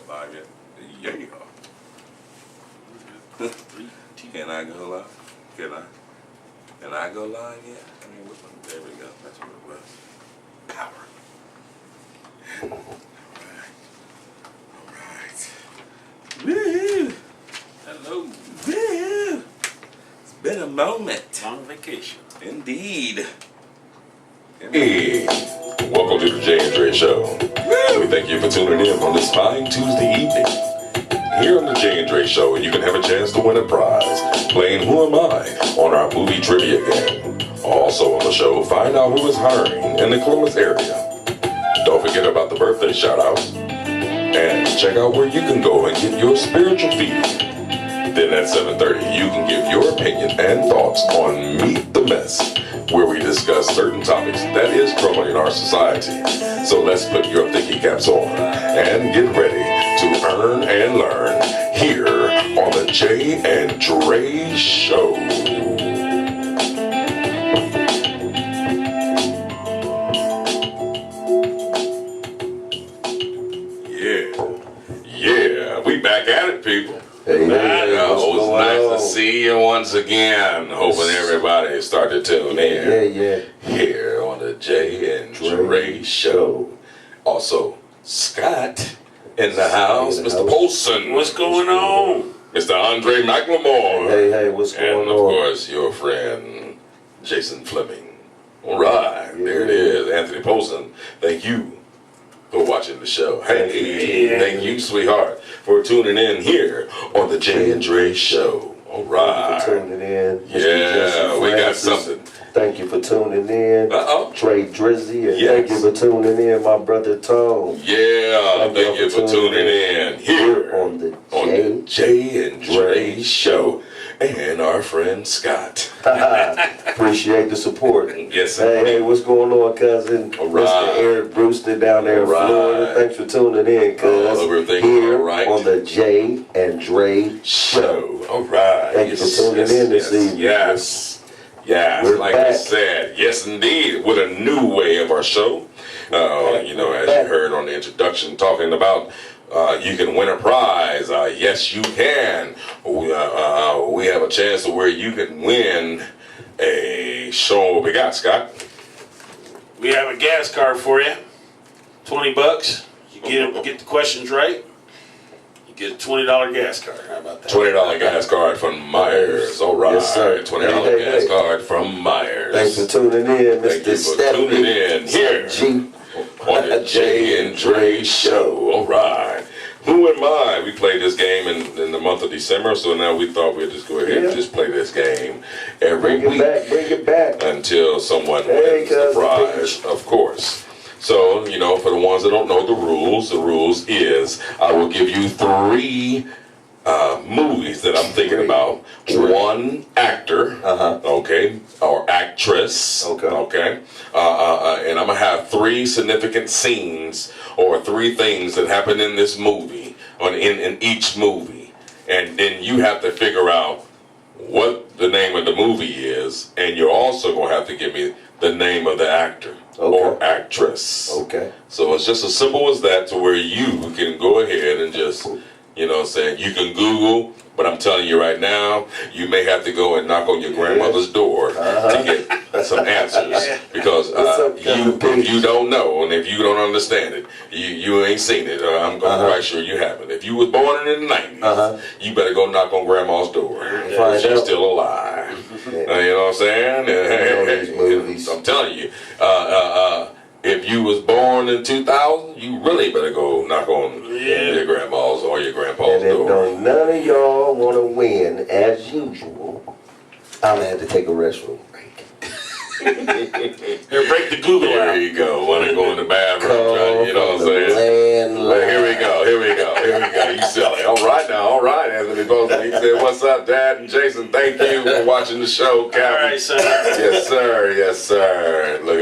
live yet? Yeah. Can I go live? Can I? Can I go live yet? I mean, there we go. That's what it was. Power. All right. Woo! Hello. Woo! It's been a moment. Long vacation. Indeed. Hey, welcome to the Jay Dre Show. We thank you for tuning in on this fine Tuesday evening. Here on the Jay Dre Show, you can have a chance to win a prize playing Who Am I on our movie trivia game. Also on the show, find out who is hiring in the Columbus area. Don't forget about the birthday shout-outs. And check out where you can go and get your spiritual feeding. Then at 7:30, you can give your opinion and thoughts on Meet the Mess, where we discuss certain topics that is troubling our society. So let's put your thinking caps on and get ready to earn and learn here on the Jay and Dre Show. Yeah, we back at it, people. Hey, it's nice to see you once again. Hoping everybody started to tune in. Here on the Jay and Dre Show. Also, Scott in the house. Mr. Polson. What's going on? Mr. Andre McLemore. Hey, what's going on? And of course, your friend Jason Fleming. All right, there it is. Anthony Polson. Thank you for watching the show. Hey, thank you, sweetheart, for tuning in here on the Jay and Dre Show. All right. Thank you for tuning in. Yeah, we got something. Thank you for tuning in. Dre Drizzy, and Yes. thank you for tuning in, my brother Tone. Yeah, thank you for tuning in here on the Jay and Dre Show. And our friend Scott. Appreciate the support. Yes, sir. Hey, what's going on, cousin? All right. Mr. Eric Brewster down there in Florida. Thanks for tuning in, cuz. Everything here all right on the Jay and Dre Show. All right. Thank you for tuning in this evening. Yes. We're Like back. I said, yes, indeed, with a new way of our show. You know, as you heard on the introduction, talking about you can win a prize. Yes, you can. We have a chance to where you can win a show. What we got, Scott? We have a gas card for you. $20. You get the questions right. You get a $20 gas card. How about that? $20 gas card from Myers. All right. Yes, sir. $20 gas card from Myers. Thanks for tuning in, Thank you Mr. for Stephanie. tuning in here on the Jay and Dre Show. All right. Who am I? We played this game in the month of December, so now we thought we'd just go ahead and just play this game every week. Bring it back. Until someone wins the prize, of course. So, you know, for the ones that don't know the rules is I will give you 3 movies that I'm thinking about. One actor, okay, or actress, okay, and I'm gonna have 3 significant scenes or 3 things that happen in this movie, in each movie, and then you have to figure out what the name of the movie is, and you're also gonna have to give me the name of the actor or actress. Okay. So it's just as simple as that, to where you can go ahead and just, you know what I'm saying, you can Google, but I'm telling you right now, you may have to go and knock on your grandmother's door to get some answers. Because if you don't know, and if you don't understand it, you ain't seen it, I'm quite sure you haven't. If you was born in the 90s, you better go knock on grandma's door. She's still alive. You know what I'm saying? I'm telling you. If you was born in 2000, you really better go knock on your grandma's or your grandpa's and if door. none of y'all want to win, as usual, I'm going to have to take a restroom break. Here, break the Google out. There you go. Want to go in the bathroom, you know what I'm saying? Well, here we go. You silly. All right, Anthony Bolton. He said, "What's up, Dad and Jason? Thank you for watching the show, Captain." All right, son. Yes, sir. Look,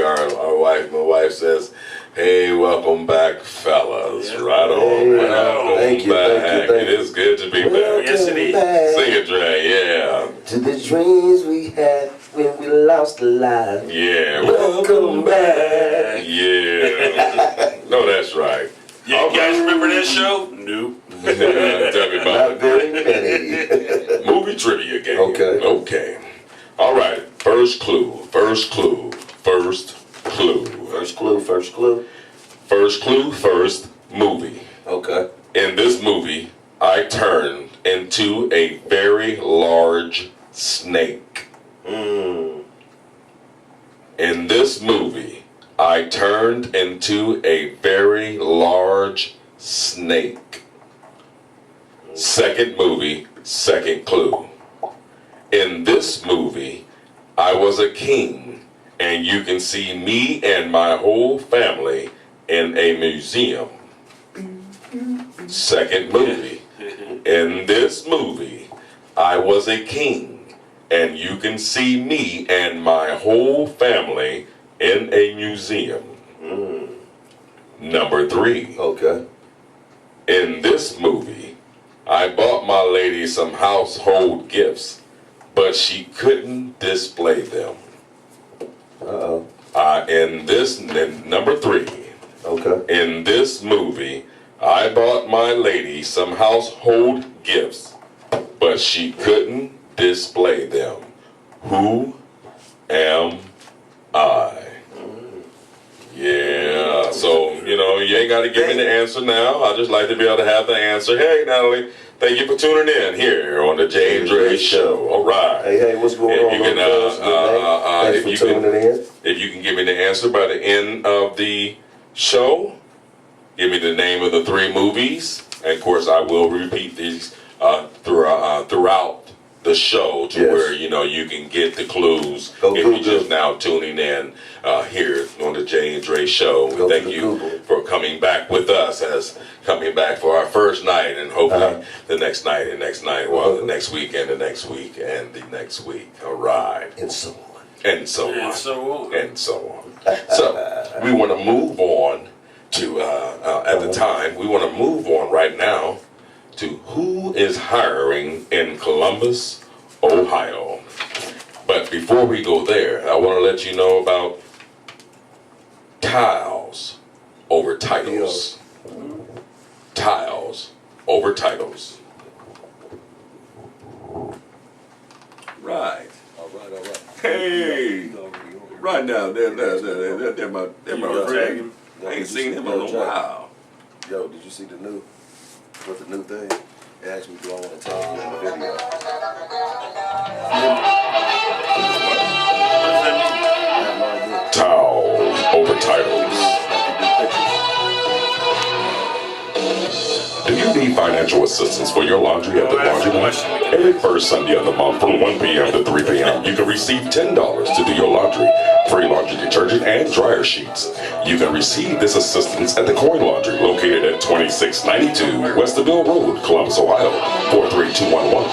my wife says, "Hey, welcome back, fellas." Right on. Welcome thank you. It is good to be back. Yes, it is. Sing it, Dre. Yeah. To the dreams we had when we lost a life. Yeah. Welcome back. Yeah. No, that's right. You guys remember that show? Nope. Tell me about Not very many. Movie trivia game. Okay. Okay. All right. First clue. First clue. First clue. First clue, first clue. First clue. First movie. Okay. In this movie, I turned into a very large snake. Mm. In this movie, I turned into a very large snake. Second movie, second clue. In this movie, I was a king, and you can see me and my whole family in a museum. Second movie. In this movie, I was a king, and you can see me and my whole family in a museum. Number 3. Okay. In this movie, I bought my lady some household gifts, but she couldn't display them. Uh-oh. Number 3. Okay. In this movie, I bought my lady some household gifts, but she couldn't display them. Who am I? Yeah, so, you ain't got to give me the answer now. I just like to be able to have the answer. Hey, Natalie, thank you for tuning in here on the Jay Dre Show. All right. Hey, what's going on? Thanks for tuning in. If you can give me the answer by the end of the show, give me the name of the 3 movies. And, of course, I will repeat these throughout the show to where, you can get the clues if you're just now tuning in here on the Jay and Dre Show. We thank you for coming back with us, coming back for our first night, and hopefully the next night and next night, the next week and the next week and the next week. All right. And so on. And so on. And so on. And so on. So we want to move on to, at the time, we want to move on right now to who is hiring in Columbus, Ohio. But before we go there, I want to let you know about tiles over titles. Tiles over titles. Right. All right. Hey. Right now, they're my friend. I ain't seen him in a while. Yo, did you see the new thing? It asked me, do I want to tag you in the video? Tiles over titles. Do you need financial assistance for your laundry at the laundromat? Every first Sunday of the month from 1 p.m. to 3 p.m., you can receive $10 to do your laundry, free laundry detergent, and dryer sheets. You can receive this assistance at the Coin Laundry, located at 2692 Westerville Road, Columbus, Ohio, 43211.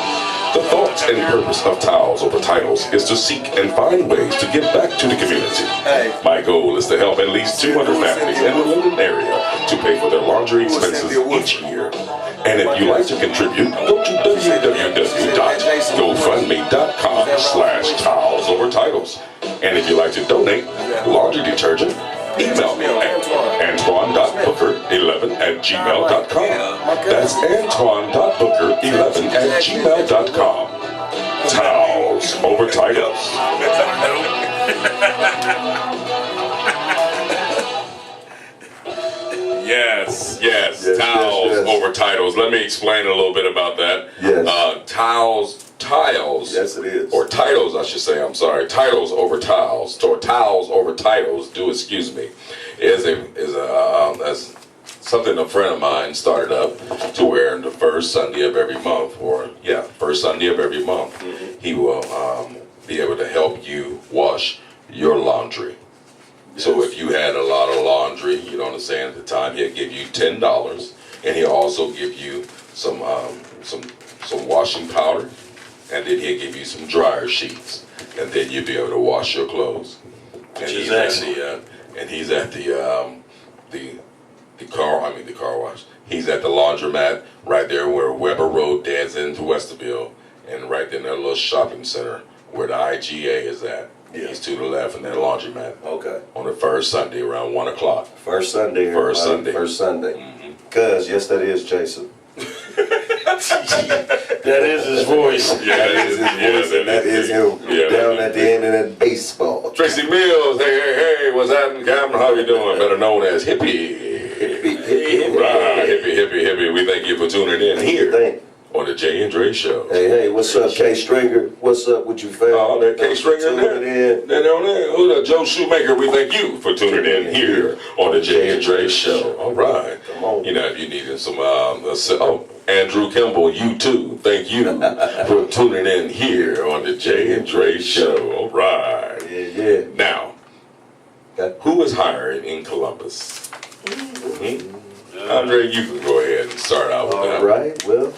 The thought and purpose of Towels Over Titles is to seek and find ways to give back to the community. My goal is to help at least 200 families in the Linden area to pay for their laundry expenses each year. And if you'd like to contribute, go to www.gofundme.com/TowelsOverTitles. And if you'd like to donate laundry detergent, email me at Antoine.booker11@gmail.com. That's Antoine.booker11@gmail.com. Towels over titles. Yes, towels over titles. Let me explain a little bit about that. Yes. Tiles. Yes, it is. Or titles, I should say. I'm sorry. Titles over tiles, or towels over titles. Excuse me. Is something a friend of mine started up to where the first Sunday of every month, he will be able to help you wash your laundry. So if you had a lot of laundry, you know what I'm saying, at the time, he'll give you $10, and he'll also give you some washing powder, and then he'll give you some dryer sheets, and then you'll be able to wash your clothes. And he's at the car wash. He's at the laundromat right there where Weber Road deads into Westerville, and right there in that little shopping center where the IGA is at. Yeah. He's to the left in that laundromat. Okay. On the first Sunday around 1 o'clock. First Sunday. First Sunday. First Sunday. Mm-hmm. Cuz, yes, that is Jason. That is his voice. Yeah, That is his voice, and that is him down at the end of that baseball. Tracy Mills, hey, what's happening, Captain? How you doing? Better known as Hippie. Right, hippie. We thank you for tuning in here on the Jay and Dre Show. Hey, what's up, K Stringer? What's up with you, fam? Oh, that K Stringer tuning in. Then on there, who's that? Joe Shoemaker. We thank you for tuning in here on the Jay and Dre Show. All right. Come on. You know, if you needed some, Andrew Kimball, you too. Thank you for tuning in here on the Jay and Dre Show. All right. Yeah. Now, who is hired in Columbus? Andre, you can go ahead and start out with that. All right, well,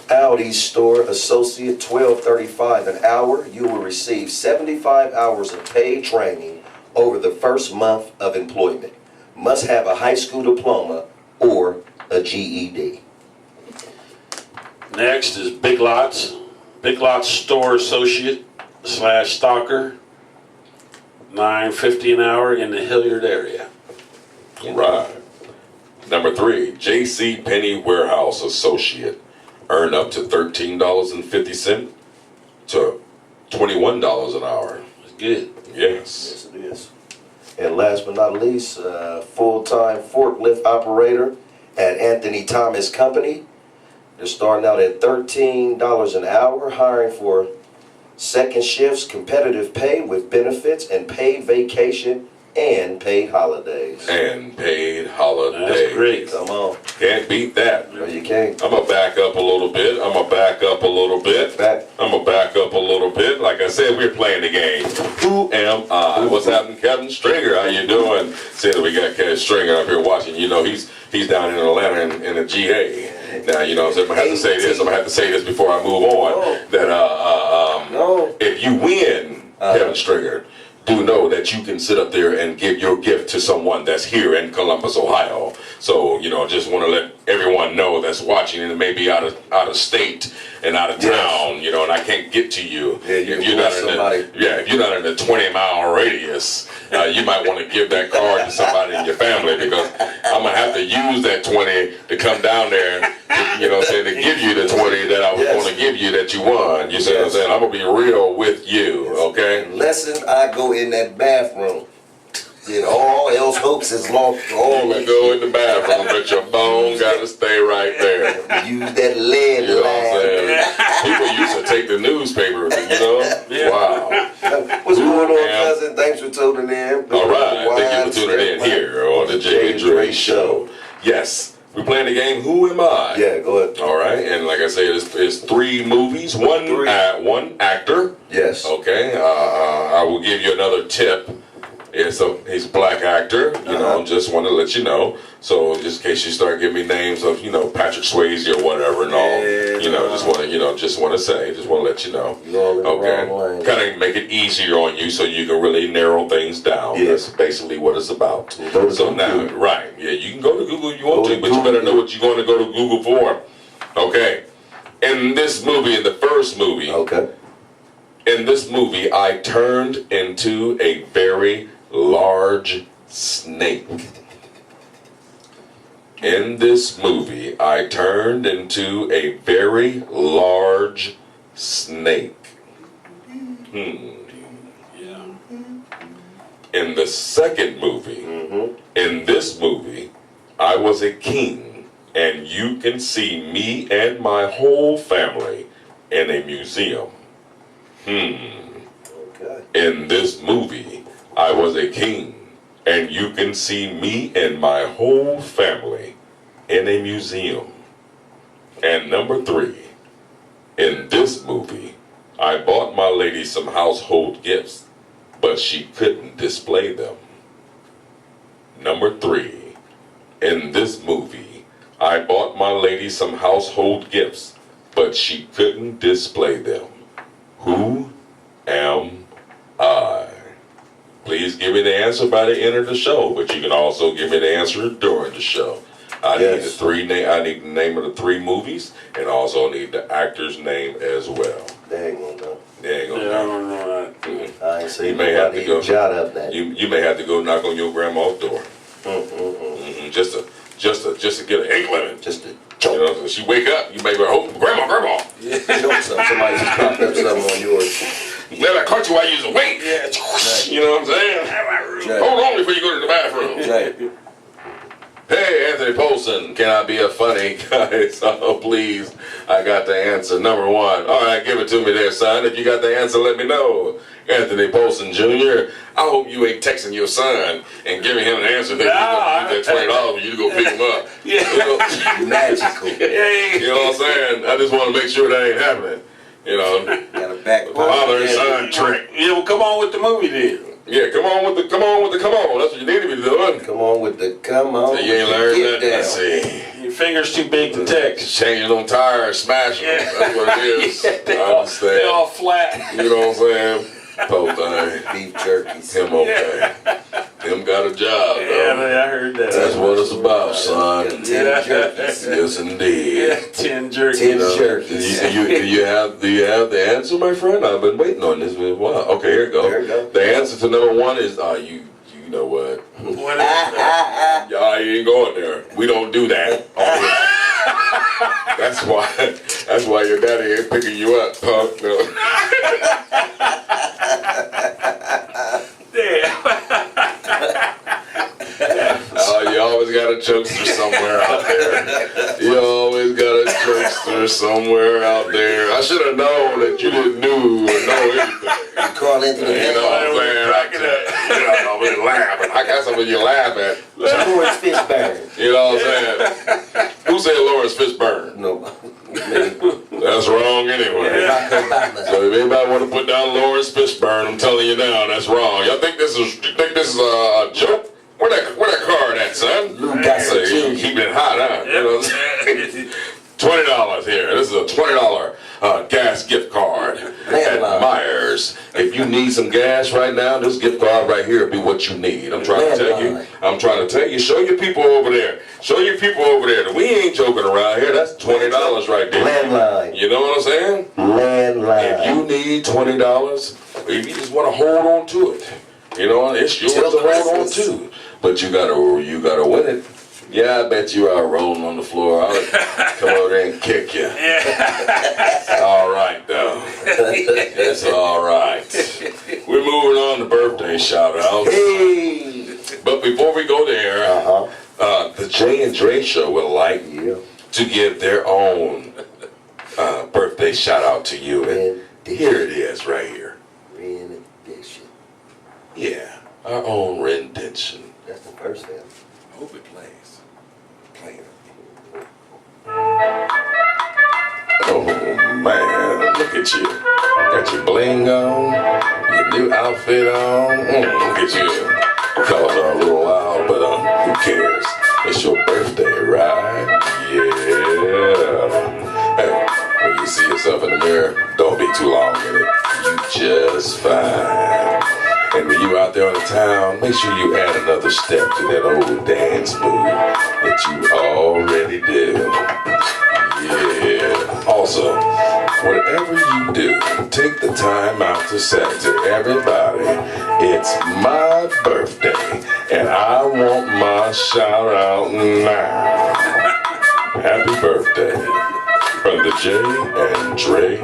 Audi Store Associate, $12.35 an hour. You will receive 75 hours of paid training over the first month of employment. Must have a high school diploma or a GED. Next is Big Lots. Big Lots Store Associate / Stalker. $9.50 an hour in the Hilliard area. All right. Number 3, J.C. Penney Warehouse Associate. Earn up to $13.50 to $21 an hour. That's good. Yes. Yes, it is. And last but not least, full-time forklift operator at Anthony Thomas Company. They're starting out at $13 an hour, hiring for second shifts, competitive pay with benefits and paid vacation and paid holidays. And paid holidays. That's great. Come on. Can't beat that. No, you can't. I'm going to back up a little bit. Like I said, we're playing the game. Who am I? What's happening, Captain Stringer? How you doing? Said we got Captain Stringer up here watching. You know, he's down in Atlanta in the GA. Now, you know, so I'm going to have to say this. I'm going to have to say this before I move on. That if you win, Captain Stringer, do know that you can sit up there and give your gift to someone that's here in Columbus, Ohio. So, you know, just want to let everyone know that's watching and maybe out of state and out of town, you know, and I can't get to you. Yeah, if you're not in the 20-mile radius, you might want to give that card to somebody in your family, because I'm going to have to use that 20 to come down there, to give you the 20 that I was going to give you that you won. You see what I'm saying? I'm going to be real with you, okay? Lesson, I go in that bathroom. Did all else hopes is lost. All You go in the bathroom, but your bone got to stay right there. use that lead You know what I'm line. saying? People used to take the newspaper, you know? Wow. What's going on, cousin? Thanks for tuning in. All right. Thank you for tuning in here on the Jay Dre Show. Yes. We're playing the game, Who Am I? Yeah, go ahead. All right. And like I said, it's 3 movies, one actor. Yes. Okay. I will give you another tip. He's a black actor, you know, just want to let you know. So just in case you start giving me names of, Patrick Swayze or whatever and all, just want to let you know. Okay. Kind of make it easier on you so you can really narrow things down. Yeah. That's basically what it's about. So now, right. Yeah, you can go to Google if you want to, but you better know what you're going to go to Google for. Okay. In this movie, in the first movie. Okay. In this movie, I turned into a very large snake. In this movie, I turned into a very large snake. In the second movie, in this movie, I was a king, and you can see me and my whole family in a museum. Okay. In this movie, I was a king, and you can see me and my whole family in a museum. And number 3, in this movie, I bought my lady some household gifts, but she couldn't display them. Number 3, in this movie, I bought my lady some household gifts, but she couldn't display them. Who am I? Please give me the answer by the end of the show, but you can also give me the answer during the show. I need the name of the 3 movies, and also need the actor's name as well. They ain't gonna know. They ain't gonna I know. don't know that. I ain't seen You may have to nobody go. jot up that. You may have to go knock on your grandma's door. Just just to get an inkling. Just to You choke. know, so she wake up, you make her hope, grandma. Choke something. Somebody just popped up something on yours. Let I caught you while you was awake. Yeah. You know what I'm saying? Jay. Hold on before you go to the bathroom. Jay. Hey, Anthony Polson, can I be a funny guy? So please, I got the answer. Number one. All right, give it to me there, son. If you got the answer, let me know. Anthony Polson Jr., I hope you ain't texting your son and giving him an answer that he's going to use that $20 for you to go pick him up. Yeah. You know? Magical. You know what I'm saying? I just want to make sure that ain't happening. You know, Got a back father and son trick. Yeah, well, come on with the movie then. Yeah, come on. That's what you need to be doing. Come on with the come on. So you ain't learned Get nothing. down. Let's see. Your finger's too big to text. Changing on tires, smashing them. That's what it is. They I all understand. flat. You know what I'm saying? Poor thing. Beef jerkies. Him okay. Him got a job, Yeah, though. I heard that. That's what it's about, son. 10 jerkies. Yes, indeed. Yeah, 10 jerky. 10 Do jerkies. you have the answer, my friend? I've been waiting on this for a while. Okay, here you go. There you go. The answer to number one is you know what? What is that? Y'all ain't going there. We don't do that. That's why your daddy ain't picking you up, punk. No. You always got a jokester somewhere out there. You always got a jokester somewhere out there. I should have known that you didn't know anything. You call into the You know what I'm saying? I was laughing. I got something you laugh at. Lawrence Fishburne. You know what I'm saying? Who said Lawrence Fishburne? No. That's wrong anyway. Barack Obama. So if anybody want to put down Lawrence Fishburne, I'm telling you now, that's wrong. Y'all think this is a joke? Where that card at, son? Lou Gossett Say, you Jr. keep it hot, huh? You know what I'm saying? $20 here. This is a $20 gas gift card at Landline. Myers. If you need some gas right now, this gift card right here will be what you need. I'm trying to tell you. Show your people over there. Show your people over there. We ain't joking around here. That's $20 right there. Landline. You know what I'm saying? Landline. If you need $20, if you just want to hold on to it, you know, it's yours Till to hold on Christmas. to. But you gotta win it. Yeah, I bet you are rolling on the floor. I'll come over there and kick you. It's all right, though. It's all right. We're moving on to birthday shout-outs. Hey. But before we go there, the Jay Dre Show would like to give their own birthday shout-out to you. And here it is right here. Rendition. Yeah, our own rendition. That's the first thing. I hope it plays. Play it. Oh man, look at you. Got your bling on, your new outfit on. Look at you. Called her a little loud, but who cares? It's your birthday, right? Yeah. Hey, when you see yourself in the mirror, don't be too long in it. You just fine. And when you out there on the town, make sure you add another step to that old dance move that you already do. Yeah. Also, whatever you do, take the time out to say to everybody, it's my birthday, and I want my shout out now. Happy birthday from the Jay and Dre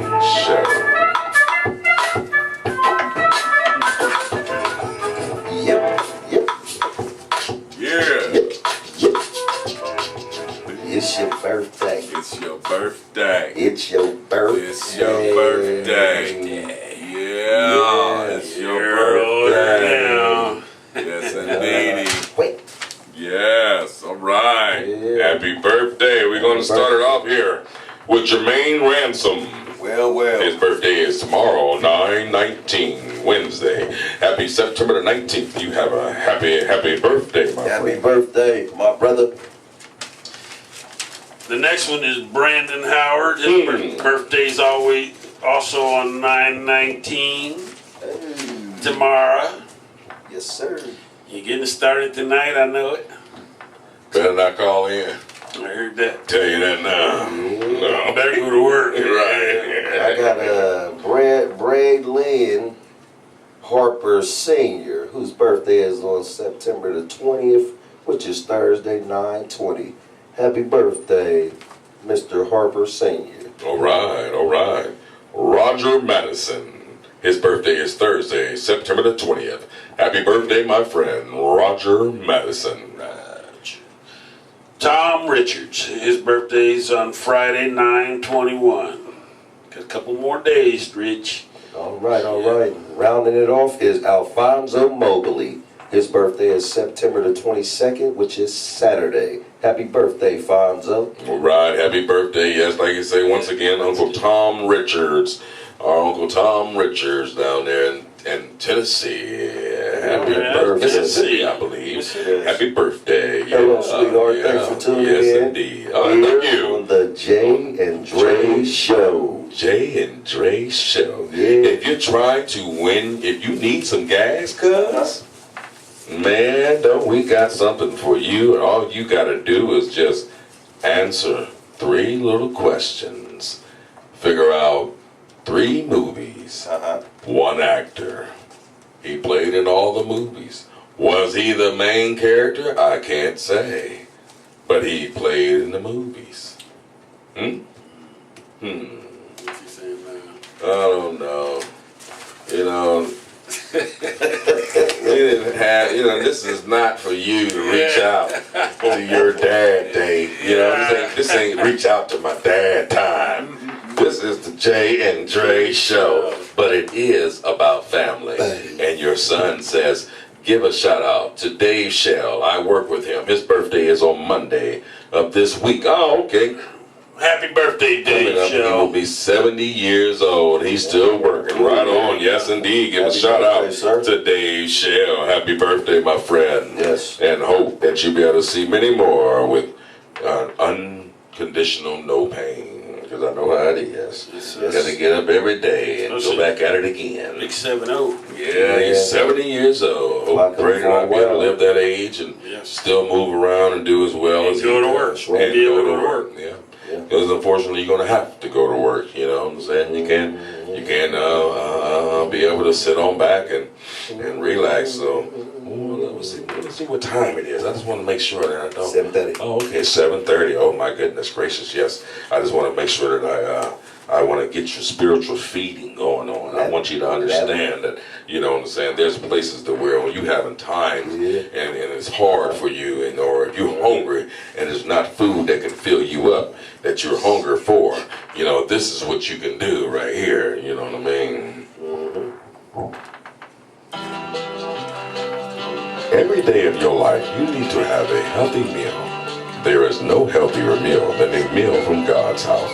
Show. Yep. Yeah. It's your birthday. It's your birthday. It's your birthday. It's your birthday. Yeah. It's your birthday. Yes, indeed. Wait. Yes. All right. Yeah. Happy birthday. We're going to start it off here with Jermaine Ransom. Well. His birthday is tomorrow, 9/19, Wednesday. Happy September the 19th. You have a happy birthday, my Happy friend. birthday, my brother. The next one is Brandon Howard. His birthday's also on 9/19. Tomorrow. Yes, sir. You're getting started tonight, I know it. Better not call in. I heard that. Tell you that now. No. Better go to work. Right. I got Brad Lynn Harper Sr., whose birthday is on September the 20th. which is Thursday, 9/20. Happy birthday, Mr. Harper Sr. All right, all right. Roger Madison. His birthday is Thursday, September the 20th. Happy birthday, my friend, Roger Madison. Tom Richards. His birthday's on Friday, 9/21. Got a couple more days, Rich. All right, all right. Rounding it off is Alfonso Mobley. His birthday is September the 22nd, which is Saturday. Happy birthday, Fonzo. All right, happy birthday. Yes, like you say, once again, Uncle Tom Richards. Our Uncle Tom Richards down there in Tennessee. Happy birthday, Mississippi, I believe. Yes. Happy birthday. Hello, sweetheart. Thanks for tuning in. Yes, indeed. Oh, thank Here you. on the Jay and Dre Show. Jay and Dre Show. Yeah. If you're trying to win, if you need some gas, cuz, man, don't we got something for you, and all you got to do is just answer 3 little questions. Figure out 3 movies, 1 actor. He played in all the movies. Was he the main character? I can't say. But he played in the movies. What's he saying now? I don't know. You know, we didn't have, you know, this is not for you to reach out to your dad day. You know, this ain't reach out to my dad time. This is the Jay and Dre Show, but it is about family. And your son says, give a shout out to Dave Shell. I work with him. His birthday is on Monday of this week. Oh, okay. Happy birthday, Dave He will Show. be 70 years old. He's still working. Right on. Yes, indeed. Give a shout out to Dave Shell. Happy birthday, my friend. Yes. And hope that you'll be able to see many more with unconditional no pain. Because I know how it is. You got to get up every day and go back at it again. Big 7-0. Yeah, he's 70 years old. Hope pray that I'll be able to live that age and still move around and do as well as go to work. And Be able go to to work. Yeah. Because unfortunately, you're going to have to go to work. You know what I'm saying? You can't be able to sit on back and relax. So let's see what time it is. I just want to make sure that I don't. 7:30. Oh, okay, 7:30. Oh my goodness gracious, yes. I just want to make sure that I want to get your spiritual feeding going on. I want you to understand that, you know what I'm saying, there's places to where when you having time and it's hard for you, and or if you're hungry and there's not food that can fill you up that you're hungry for, you know, this is what you can do right here, you know what I mean? Every day of your life, you need to have a healthy meal. There is no healthier meal than a meal from God's house.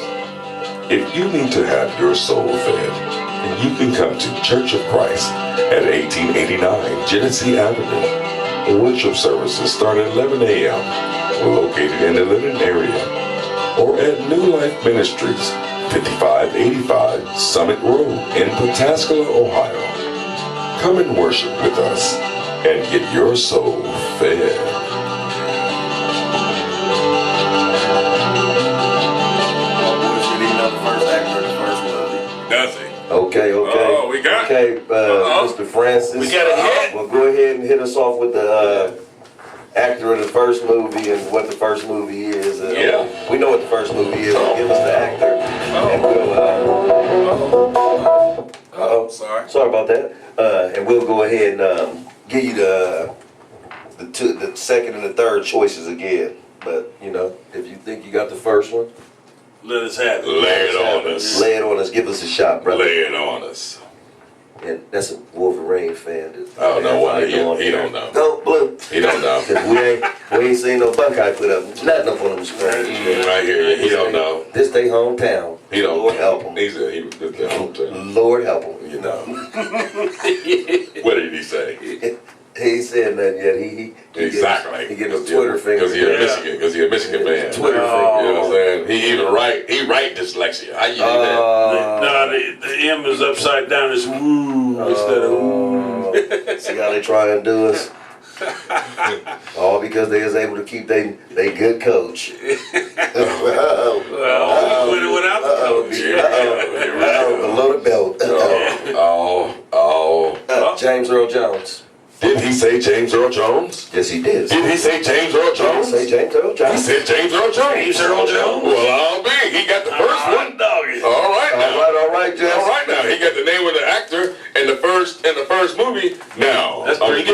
If you need to have your soul fed, then you can come to Church of Christ at 1889 Genesee Avenue. The worship services start at 11 a.m. We're located in the Linden area. Or at New Life Ministries, 5585 Summit Road in Pataskala, Ohio. Come and worship with us and get your soul fed. Okay. Oh, we got Okay, Mr. Francis. We got a hit. Well, go ahead and hit us off with the actor of the first movie and what the first movie is. We know what the first movie is. Give us the actor. And we'll, sorry about that. And we'll go ahead and give you the second and the third choices again. But, you know, if you think you got the first one, let us have it. Lay it on us. Lay it on us. Give us a shot, brother. Lay it on us. And that's a Wolverine fan. Oh, no wonder. He don't know. No, Blue. He don't know. Cause we ain't seen no Buckeye put up nothing up on them screens. Right here. He don't know. This they hometown. He don't Lord know. help him. He said he was good at hometown. Lord help him. You know. What did he say? He ain't said nothing yet. Exactly. He getting a Twitter finger. Because he a Michigan man. Twitter finger. You know what I'm saying? He write dyslexia. How you do that? No, the M is upside down. It's woo instead of woo. See how they try and do us? All because they was able to keep they good coach. Well, we went without the coach. Below the belt. Oh. James Earl Jones. Did he say James Earl Jones? Yes, he did. Did he say James Earl Jones? Say James Earl He Jones. said James Earl Jones. James Earl Jones. Well, I'll be. He got the first one. Doggy. All right now. All right, Jess. All right now. He got the name of the actor in the first movie. Now, That's I'm gonna pretty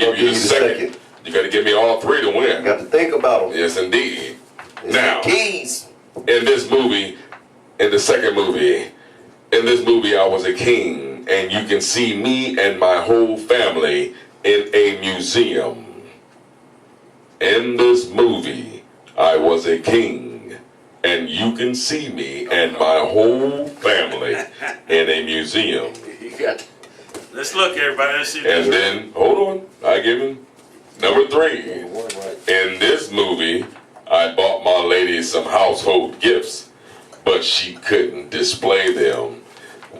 give you the second. You got to give me all three to win. Got to think about them. Yes, indeed. It's Now, the keys. in this movie, in the second movie, in this movie, I was a king, and you can see me and my whole family in a museum. In this movie, I was a king, and you can see me and my whole family in a museum. You got. Let's look, everybody. Let's see. And then, hold on, I give him number three. In this movie, I bought my lady some household gifts, but she couldn't display them.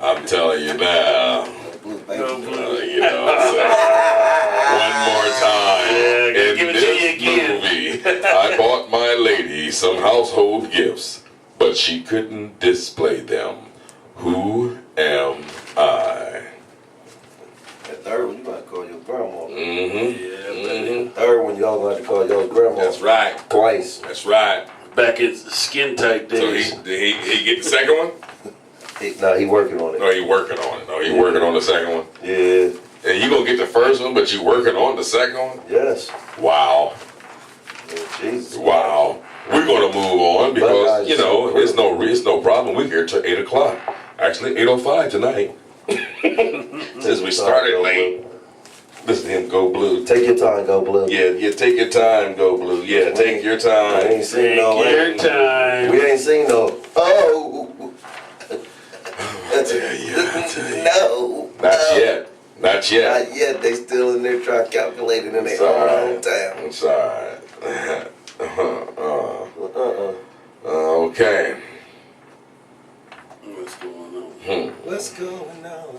I'm telling you now. You know what I'm saying? One more time. Yeah, gotta In give it to this you again. movie, I bought my lady some household gifts, but she couldn't display them. Who am I? That third one, you might call your grandma. Mm-hmm. Third one, y'all gonna have to call your grandma. That's right. Twice. That's right. Back in skin tight So days. did he get the second one? He working on it. No, he working on it. No, he working on the second one. Yeah. And you gonna get the first one, but you working on the second one? Yes. Wow. Yeah, Jesus. Wow. We're gonna move on because it's no problem. We're here till 8:00. Actually, 8:05 tonight. Since we started late. Listen to him, Go Blue. Take your time, Go Blue. Yeah, take your time, Go Blue. Yeah, take your We time. ain't seen no. Your time. We ain't seen no. Oh. I tell you. No. Not yet. Not yet. Not yet. They still in there trying to calculate it in their own time. I'm sorry. Okay. What's going on? What's going on?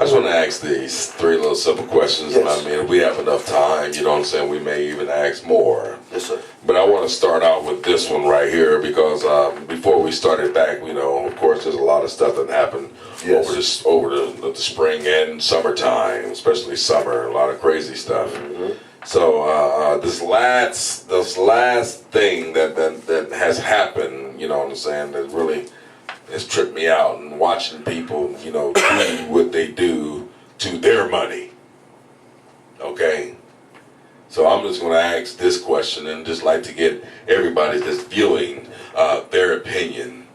I just want to ask these three little simple questions. Yes. And I mean, if we have enough time, you know what I'm saying, we may even ask more. Yes, sir. But I want to start out with this one right here because before we started back, of course, there's a lot of stuff that happened Yes. over the spring and summertime, especially summer, a lot of crazy stuff. Mm-hmm. So this last thing that has happened, you know what I'm saying, that really has tripped me out, and watching people, do what they do to their money. Okay? So I'm just going to ask this question and just like to get everybody that's viewing their opinion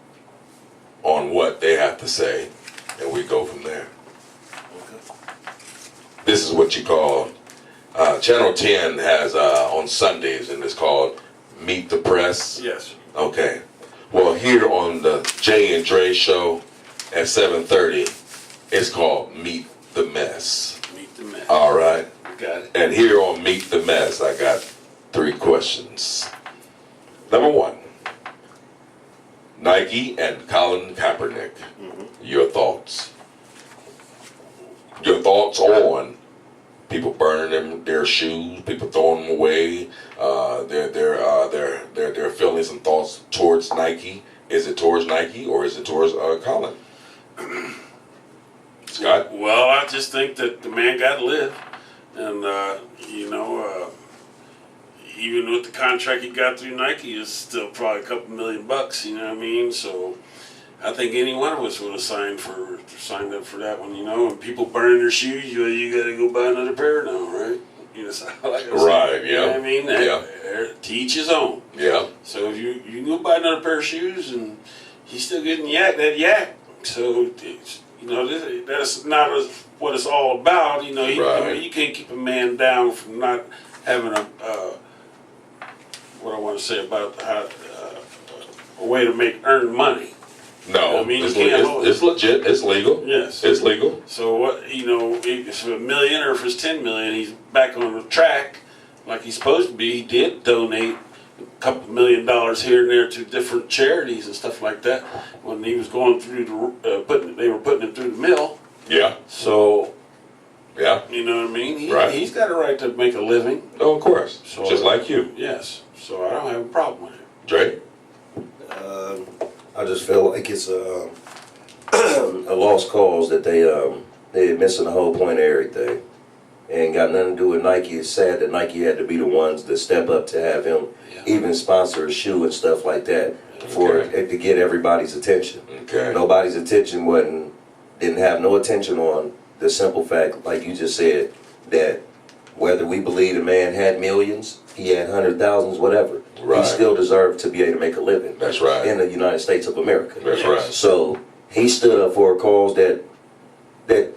on what they have to say, and we go from there. This is what you call, Channel 10 has on Sundays, and it's called Meet the Press. Yes. Okay. Well, here on the Jay and Dre Show at 7:30, it's called Meet the Mess. Meet the man. All right. Got it. And here on Meet the Mess, I got 3 questions. Number 1, Nike and Colin Kaepernick. Your thoughts? Your thoughts on people burning their shoes, people throwing them away, their feelings and thoughts towards Nike. Is it towards Nike or is it towards Colin? Scott? Well, I just think that the man got to live, and even with the contract he got through Nike, it's still probably a couple $1 million. You know what I mean? So I think any one of us would have signed up for that one. And people burning their shoes, you got to go buy another pair now, right? So like I said, Right, yeah. You know what I mean? Yeah. To each his own. Yeah. So if you can go buy another pair of shoes, and he's still getting that yak. So that's not what it's all about. Right. You can't keep a man down from not having what I want to say about a way to earn money. No, I mean, it's, you can't hold it. it's legit. It's legal. Yes. It's legal. So what if it's $1 million or if it's $10 million, he's back on the track like he's supposed to be. He did donate a couple $1 million here and there to different charities and stuff like that when he was going through they were putting him through the mill. Yeah. So Yeah. you know what I mean? Right. He's got a right to make a living. Oh, of course. So, Just like you. Yes. So I don't have a problem with it. Dre? I just feel like it's a lost cause that they're missing the whole point of everything. and got nothing to do with Nike. It's sad that Nike had to be the ones that step up to have him even sponsor a shoe and stuff like that to get everybody's attention. Okay. Nobody's attention didn't have no attention on the simple fact, like you just said, that whether we believe the man had millions, he had 100,000s, whatever, Right. he still deserved to be able to make a living. That's right. In the United States of America. That's right. So he stood up for a cause that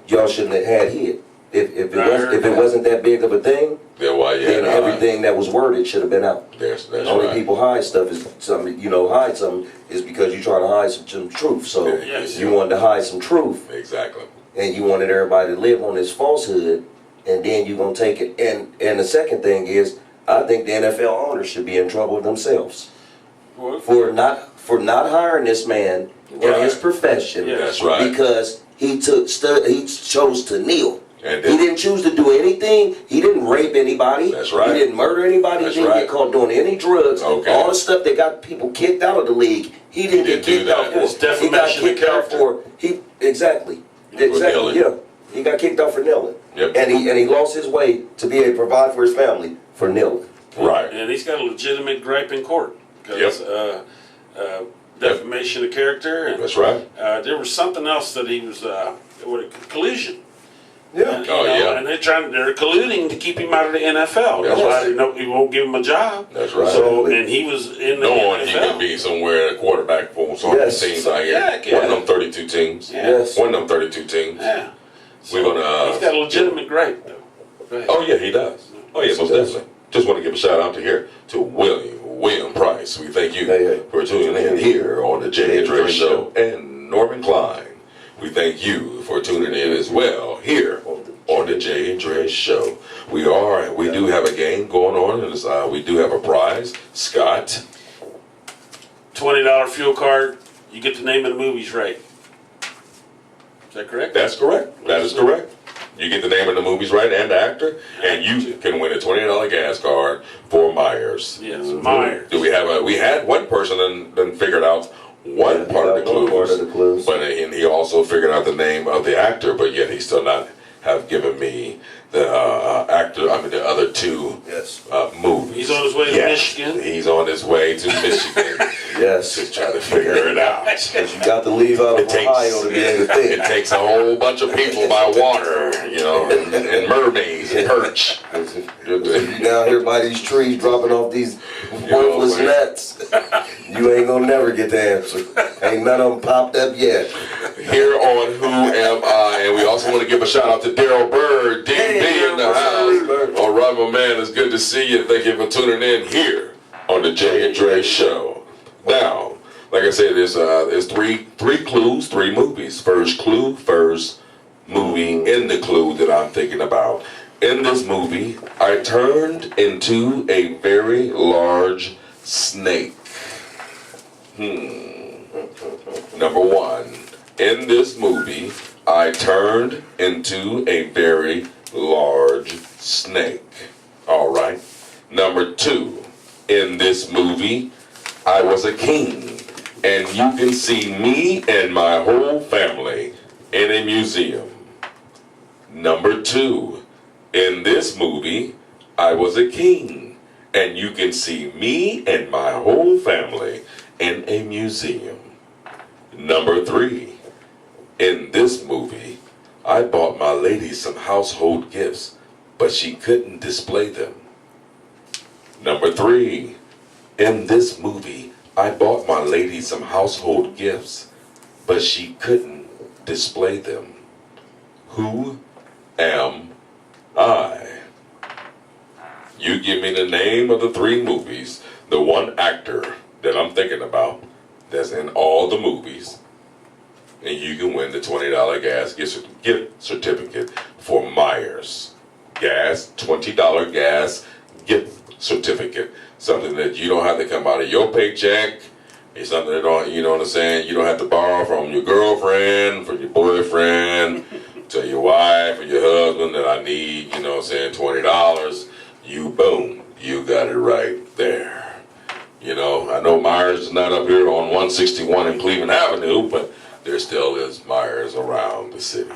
y'all shouldn't have had hid. If it wasn't that big of a thing, Then why you then had everything that was worded should have been out. That's The only right. people hide stuff is something, hide something is because you're trying to hide some truth. So Yes. you wanted to hide some truth, Exactly. and you wanted everybody to live on this falsehood, and then you're gonna take it. And the second thing is, I think the NFL owners should be in trouble themselves for not hiring this man in Right. his profession. Yeah. That's right. Because he chose to kneel. And He didn't choose to do anything. He didn't rape anybody. That's right. He didn't murder anybody. That's He didn't right. get caught doing any drugs. Okay. All the stuff that got people kicked out of the league, he didn't get do kicked that. out for. It's He got defamation of kicked out character. for exactly. kneeling. Yeah. He got kicked out for kneeling. Yep. And he lost his way to be able to provide for his family for kneeling. Right. And he's got a legitimate gripe in court because defamation of character, and That's right. there was something else that he was collusion. Yeah. And, Oh, yeah. and they're colluding to keep him out of the NFL. That's That's why he won't give him a job. That's right. So, and he was in the Knowing he NFL. could be somewhere a quarterback for some of the Yes. teams out here. Yeah, One of them 32 teams. Yeah. Yes. One of them 32 teams. Yeah. We're gonna. He's got a legitimate gripe, though. Go ahead. Oh yeah, he does. Oh yeah, Yes, most he does. definitely. Just want to give a shout out to William Price. We thank you Hey. for tuning in here on the Jay Dre Show, and Norman Klein. We thank you for tuning in as well here on the Jay Dre Show. We do have a game going on, and we do have a prize. Scott. $20 fuel card. You get the name of the movies right. Is that correct? That's correct. That is correct. You get the name of the movies right and the actor, and you can win a $20 gas card for Myers. Yes, Myers. Do we have we had one person that figured out one part of the clues, but and he also figured out the name of the actor, but yet he still not have given me the the other two movies. He's on his way to Michigan. He's on his way to Michigan. Yes. Just trying to figure it out. Because you got to leave out of Ohio to be able to think. It takes a whole bunch of people by water, and mermaids and perch. You down here by these trees dropping off these worthless nuts. You ain't gonna never get the answer. Ain't none of them popped up yet. Here on Who Am I? And we also want to give a shout out to Daryl Bird, DB in the house. All right, my man, it's good to see you. Thank you for tuning in here on the Jay and Dre Show. Now, like I said, there's three clues, three movies. First clue, first movie in the clue that I'm thinking about. In this movie, I turned into a very large snake. Number one, in this movie, I turned into a very large snake. All right. Number two, in this movie, I was a king, and you can see me and my whole family in a museum. Number two, in this movie, I was a king, and you can see me and my whole family in a museum. Number three, in this movie, I bought my lady some household gifts, but she couldn't display them. Number three, in this movie, I bought my lady some household gifts, but she couldn't display them. Who am I? You give me the name of the three movies, the one actor that I'm thinking about that's in all the movies, and you can win the $20 gas gift certificate for Myers. $20 gas gift certificate. Something that you don't have to come out of your paycheck. It's something that you know what I'm saying, you don't have to borrow from your girlfriend, from your boyfriend, to your wife or your husband that I need, you know what I'm saying, $20. Boom, you got it right there. I know Myers is not up here on 161 in Cleveland Avenue, but there still is Myers around the city.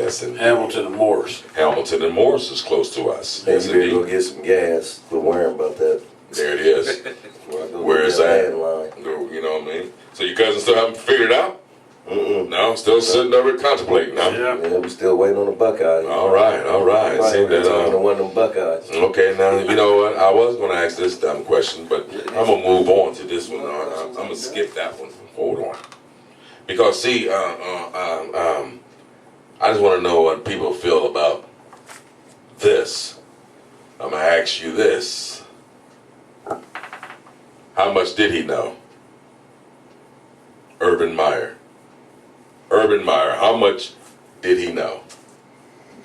Yes, indeed. Hamilton and Morris. Hamilton and Morris is close to us. Hey, Yes, you better go indeed. get some gas. Quit worrying about that. There it is. Before I go Where get is that? landline. You know what I mean? So your cousin still haven't figured it out? Mm-mm. No, still sitting over contemplating, huh? Yeah. Yeah, we still waiting on the Buckeye. All right, all right. See that, on one of them Buckeyes. okay, now, you know what? I was going to ask this dumb question, but I'm going to move on to this one. I'm going to skip that one. Hold on. Because, see, I just want to know what people feel about this. I'm going to ask you this. How much did he know? Urban Meyer. Urban Meyer, how much did he know?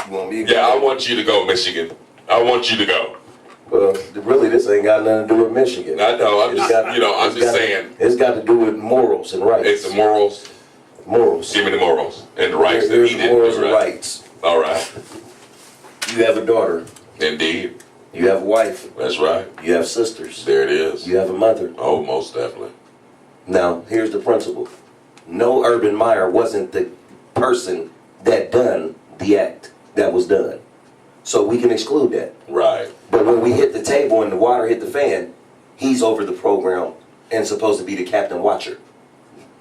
You want me to Yeah, I want you to go, Michigan. I want you to go. Well, really, this ain't got nothing to do with Michigan. I know, I'm It's just, got- you know, I'm it's just got- saying, It's got to do with morals and rights. it's the morals. Morals. Give me the morals and the rights that Here's he the did. morals and Right. rights. All right. You have a daughter. Indeed. You have a wife. That's right. You have sisters. There it is. You have a mother. Oh, most definitely. Now, here's the principle. No, Urban Meyer wasn't the person that done the act that was done. So we can exclude that. Right. But when we hit the table and the water hit the fan, he's over the program and supposed to be the captain watcher.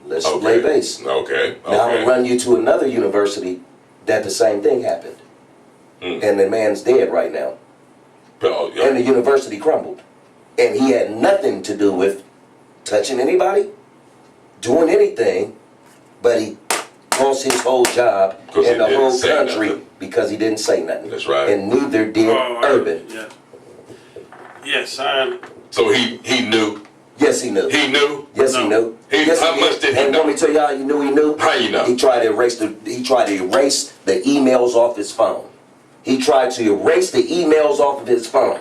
Let's play base. Okay. Now I'm Okay. gonna run you to another university that the same thing happened. Hmm. And the man's dead right now. Oh, yeah. And the university crumbled. And he had nothing to do with touching anybody, doing anything, but he lost his whole job 'Cause and he the didn't whole say country nothing. because he didn't say nothing. That's right. And neither did Urban. Yeah. Yes, I. So he knew. Yes, he knew. He knew. Yes, he No. knew. He- Yes, how much did he and know? let me tell you how you knew he knew. How you know? He tried to erase the emails off his phone. He tried to erase the emails off of his phone.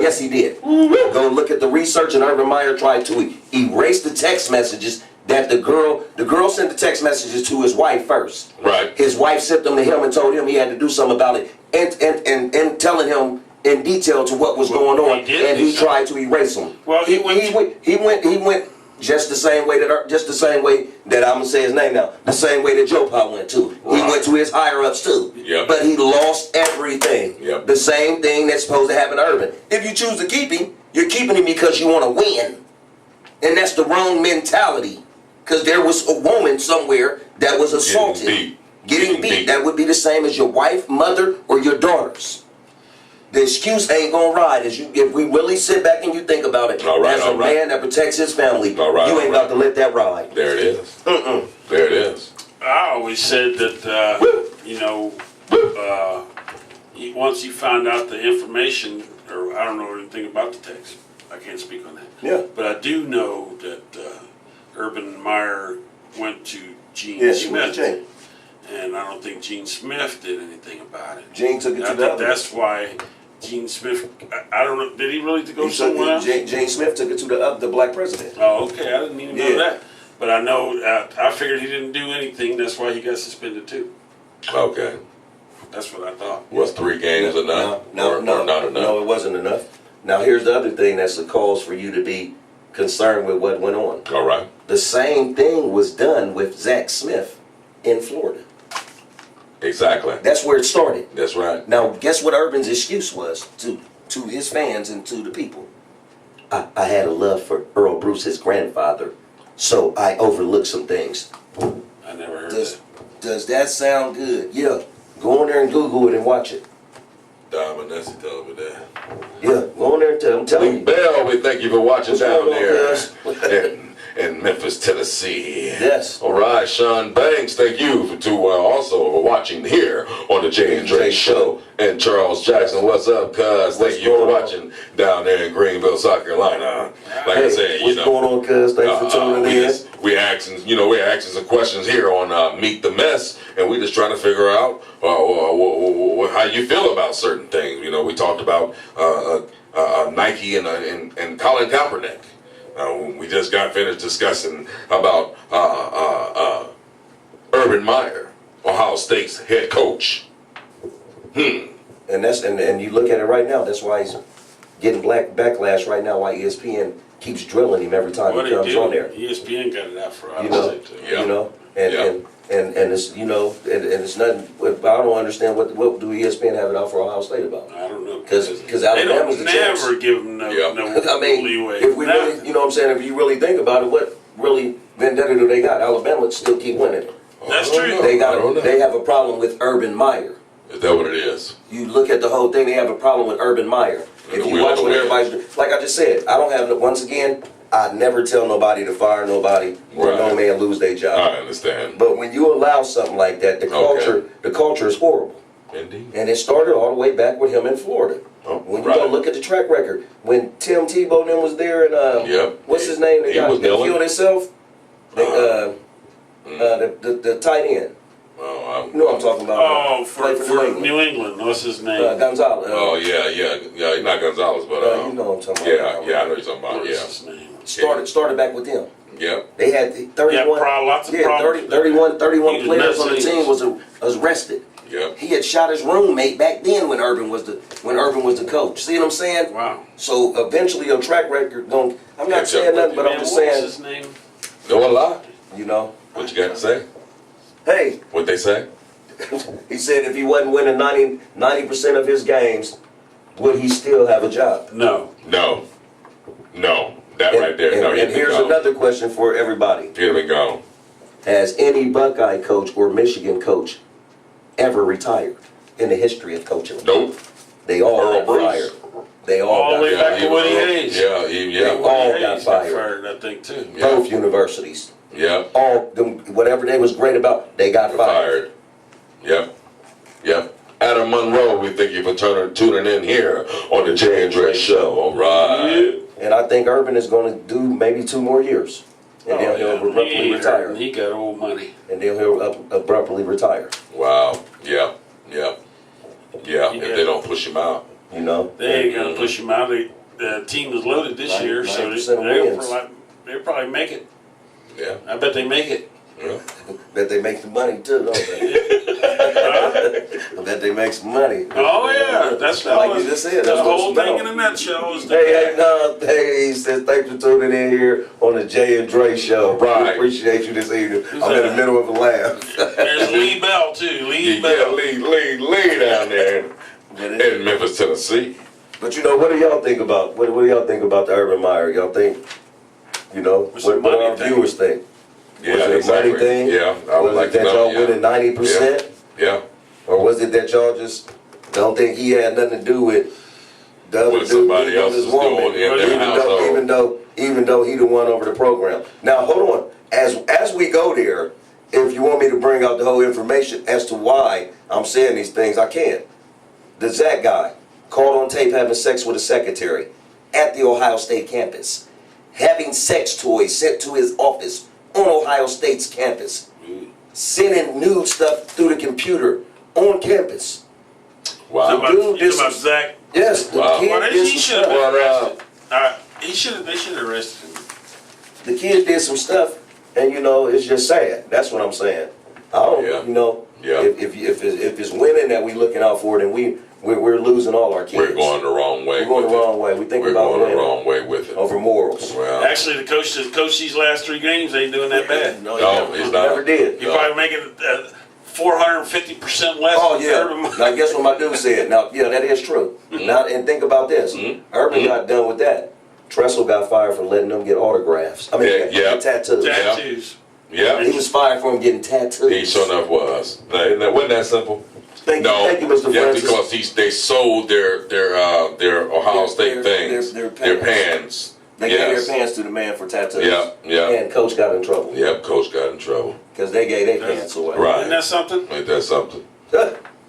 Yes, he did. Go look at the research, and Urban Meyer tried to erase the text messages that the girl sent the text messages to his wife first. Right. His wife sent them to him and told him he had to do something about it, and telling him in detail to what was going on, he did and do he something. tried to erase them. Well, he went just the same way that I'm gonna say his name now. The same way that Joe Pa went to. He Right. went to his higher ups too. Yep. But he lost everything. Yep. The same thing that's supposed to happen to Urban. If you choose to keep him, you're keeping him because you want to win, and that's the wrong mentality. Because there was a woman somewhere that was assaulted, getting beat. That would be the same as your wife, mother, or your daughters. The excuse ain't gonna ride. If we really sit back and you think about it, All right, as all a right. man that protects his family, All right, you ain't all got right. to let that ride. There it is. There it is. I always said that, once you found out the information, or I don't know anything about the text. I can't speak on that. Yeah. But I do know that Urban Meyer went to Gene Yeah, she went Smith. to Gene. And I don't think Gene Smith did anything about it. Gene took it And to I the think other. that's why Gene Smith, I don't know, did he really go He took somewhere else? Gene Smith took it to the black president. Oh, okay. I didn't even know Yeah. that. But I know, I figured he didn't do anything. That's why he got suspended too. Okay. That's what I thought. Was 3 games enough? No, or not enough? No, it wasn't enough. Now here's the other thing that's a cause for you to be concerned with what went on. All right. The same thing was done with Zach Smith in Florida. Exactly. That's where it started. That's right. Now, guess what Urban's excuse was to his fans and to the people? I had a love for Earl Bruce, his grandfather, so I overlooked some things. I never heard that. Does that sound good? Yeah. Go on there and Google it and watch it. Diamond Nessie told me that. Yeah, go on there and tell him. Tell Lee him. Bell, we thank you for watching What's down going on, there cuz? in Memphis, Tennessee. Yes. All right, Sean Banks, thank you also for watching here on the Jay and Dre Show. And Charles Jackson, what's up, cuz? Thank you for going on? watching down there in Greenville, South Carolina. Like I said, what's going on, cuz? Thanks for tuning in. we're asking some questions here on Meet the Mess, and we're just trying to figure out how you feel about certain things. You know, we talked about Nike and Colin Kaepernick. We just got finished discussing about Urban Meyer, Ohio State's head coach. And you look at it right now. That's why he's getting backlash right now why ESPN keeps drilling him every time What he comes on there. ESPN got it out for us. You know, Yeah. you know, and it's, you know, and it's nothing. I don't understand what do ESPN have it out for Ohio State about? I don't know. Because they Alabama's don't the champs. never give them no I mean, leeway. if we really, you know what I'm saying, if you really think about it, what really vendetta do they got? Alabama still keep winning. That's I don't true. know. They have a problem with Urban Meyer. Is that what it is? You look at the whole thing, they have a problem with Urban Meyer. If you watch what everybody's doing, like I just said, I don't have, once again, I never tell nobody to fire nobody or no man lose their job. I understand. But when you allow something like that, the culture is horrible. Indeed. And it started all the way back with him in Florida. Oh, When you go look at the track record, when Tim Tebow then was there and what's his name? The guy that killed himself? The tight end. Oh, You know what I'm talking about? Oh, Played for New England. What's his name? Gonzalez. oh yeah. He's not Gonzalez, but you know what I'm talking about. yeah, I know you're talking about. What's Yeah, his name? Started back with them. Yep. They had 31. Lots of problems. 31 He was players on the nuts team was arrested. Yep. He had shot his roommate back then when Urban was the coach. See what I'm saying? Wow. So eventually your track record going. I'm not Catch saying up nothing, with but you. I'm just What was saying. his name? Know a lot. You know. What you got to say? Hey, What they say? he said if he wasn't winning 90% of his games, would he still have a job? No. No. That right there. No, And here's another question for everybody. He'd have been gone. Has any Buckeye coach or Michigan coach ever retired in the history of coaching? Nope. They all Earl got Bruce. fired. They all All the way got back to Woody Hayes. Yeah, They all Woody got Hayes fired. I think, too. Yeah. Both universities. Yeah. All them, whatever they was great about, they got fired. Yep. Adam Monroe, we thank you for tuning in here on the Jay Dre Show. All right. And I think Urban is going to do maybe 2 more years. And then he'll abruptly retire. He got old money. And then he'll abruptly retire. Wow. Yeah. If they don't push him out. You know? They ain't gonna push him out. The team is loaded this year, so 90% they'll probably make it. Yeah. I bet they make it. Yeah. Bet they make some money too, don't they? I bet they make some money. Oh yeah, that's Like you just said, the that's what whole it's about. thing in a nutshell. Is Hey, he says, thanks for tuning in here on the Jay and Dre Show. Right. We appreciate you this evening. I'm in the middle of a laugh. There's Lee Bell too. Lee Yeah, Bell. Lee down there in Memphis, Tennessee. But you know, what do y'all think about? What do y'all think about the Urban Meyer? Y'all think, you know, It's what a money our thing. viewers think? Yeah, Was it exactly. a money thing? Yeah, I would Was like it to that know. y'all winning 90%? Yeah. Or was it that y'all just don't think he had nothing to do with the other What dude somebody beating on else his is woman, doing in their household. even though he the one over the program. Now hold on. As we go there, if you want me to bring out the whole information as to why I'm saying these things, I can. The Zach guy caught on tape having sex with a secretary at the Ohio State campus, having sex toys sent to his office on Ohio State's campus, sending nude stuff through the computer on campus. Wow. Dude, You talking about Zach? Yes, the Wow. kid Well, did he some should have stuff. been arrested. They should have arrested him. The kid did some stuff, and you know, it's just sad. That's what I'm saying. I don't, Yeah. you know, Yeah. if it's women that we looking out for, then we're losing all our kids. We're going the wrong way. We're going the with it. wrong way. We think We're about going the women wrong way with it. over morals. Well, Actually, the coach that coached these last 3 games ain't doing that bad. no, he he's not. never did. You probably making 450% less. Oh than yeah. Urban Meyer. Now guess what my dude said. Now yeah, that is true. Now and think about this. Urban got done with that. Tressel got fired for letting them get autographs. I mean, Yeah. get tattoos. Tattoos. Yeah. He was fired for him getting tattoos. He sure enough was. Now, wasn't that simple? Thank No, you, Mr. yeah, Francis. because they sold their Ohio State things, their their pants. pants. They Yes. gave their pants to the man for tattoos. Yeah. And coach got in trouble Yep, coach got in trouble. because they gave their pants away. Right. Isn't that something? Ain't that something?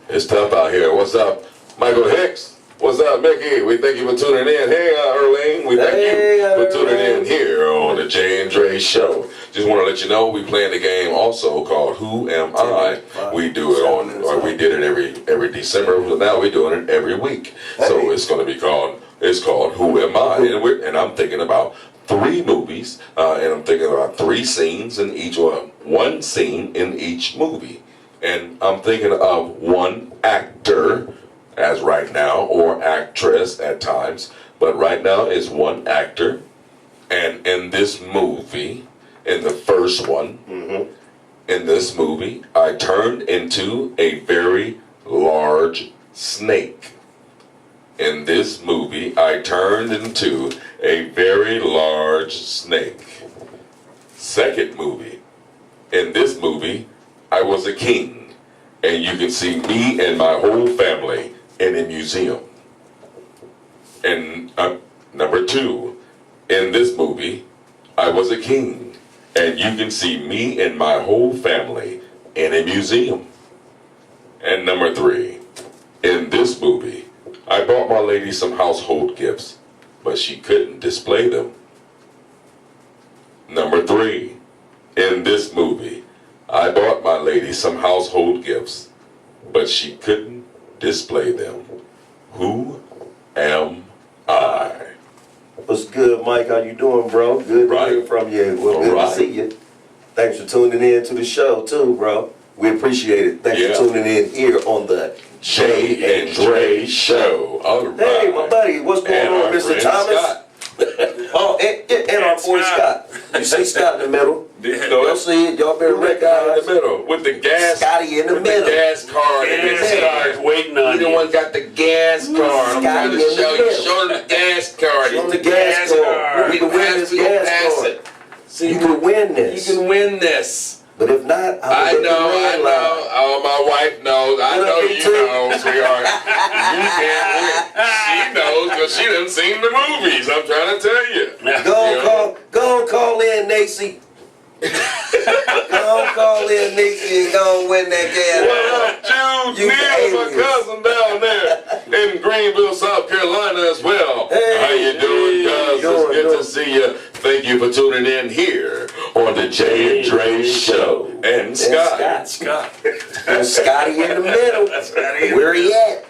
It's tough out here. What's up, Michael Hicks? What's up, Mickey? We thank you for tuning in. Hey, Erling. We thank you for tuning in here on the Jay and Dre Show. Just want to let you know we playing the game also called Who Am I? We do it or we did it every December. But now we're doing it every week. So it's going to be called Who Am I? And I'm thinking about 3 movies, and I'm thinking about 3 scenes in each one scene in each movie. And I'm thinking of one actor as right now, or actress at times, but right now is one actor. And in this movie, in the first one, in this movie, I turned into a very large snake. In this movie, I turned into a very large snake. Second movie, in this movie, I was a king. And you can see me and my whole family in a museum. And number 2, in this movie, I was a king. And you can see me and my whole family in a museum. And number 3, in this movie, I bought my lady some household gifts, but she couldn't display them. Number 3, in this movie, I bought my lady some household gifts, but she couldn't display them. Who am I? What's good, Mike? How you doing, bro? Good to hear from you. Well, good to see you. Thanks for tuning in to the show, too, bro. We appreciate it. Thanks for tuning in here on the Jay and Dre Show. All right. Hey, my buddy, what's going on, Mr. Thomas? Oh, and our boy Scott. You see Scott in the middle? Y'all see it? Y'all better recognize in the middle with the gas. Scotty in the with middle. The gas card. Gas card waiting on you. The one got the gas card. I'm trying to show you. Show them the gas card. Show them the gas card. You can win this gas card. You can win this. You can win this. But if not, I know. Oh, my wife knows. I know you know, sweetheart. You can't win. She knows because she done seen the movies. I'm trying to tell you. Go call in, Nacy. Go call in, Nacy, and go win that gas. What up, Jude? Neil, my cousin down there in Greenville, South Carolina as well. Hey, how you doing, cuz? It's good to see you. Thank you for tuning in here on the Jay and Dre Show. And Scott. And Scotty in the middle. Where he at?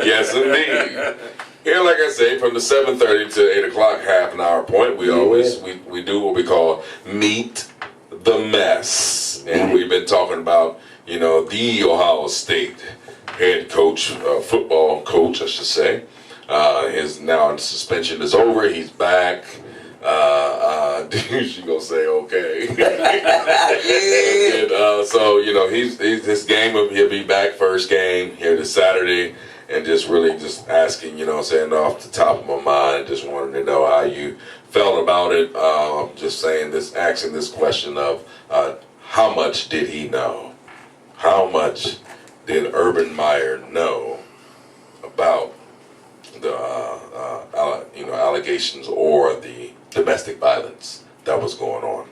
Yes, indeed. Here, like I say, from the 7:30 to 8 o'clock half an hour point, we always we do what we call Meet the Mess. And we've been talking about, you know, the Ohio State head coach, football coach, I should say. His now suspension is over. He's back. She gonna say okay. And, so you know he's this game. He'll be back first game here this Saturday, and just really just asking, you know, saying off the top of my mind, just wanted to know how you felt about it. Just saying this, asking this question of how much did he know? How much did Urban Meyer know about the allegations or the domestic violence that was going on?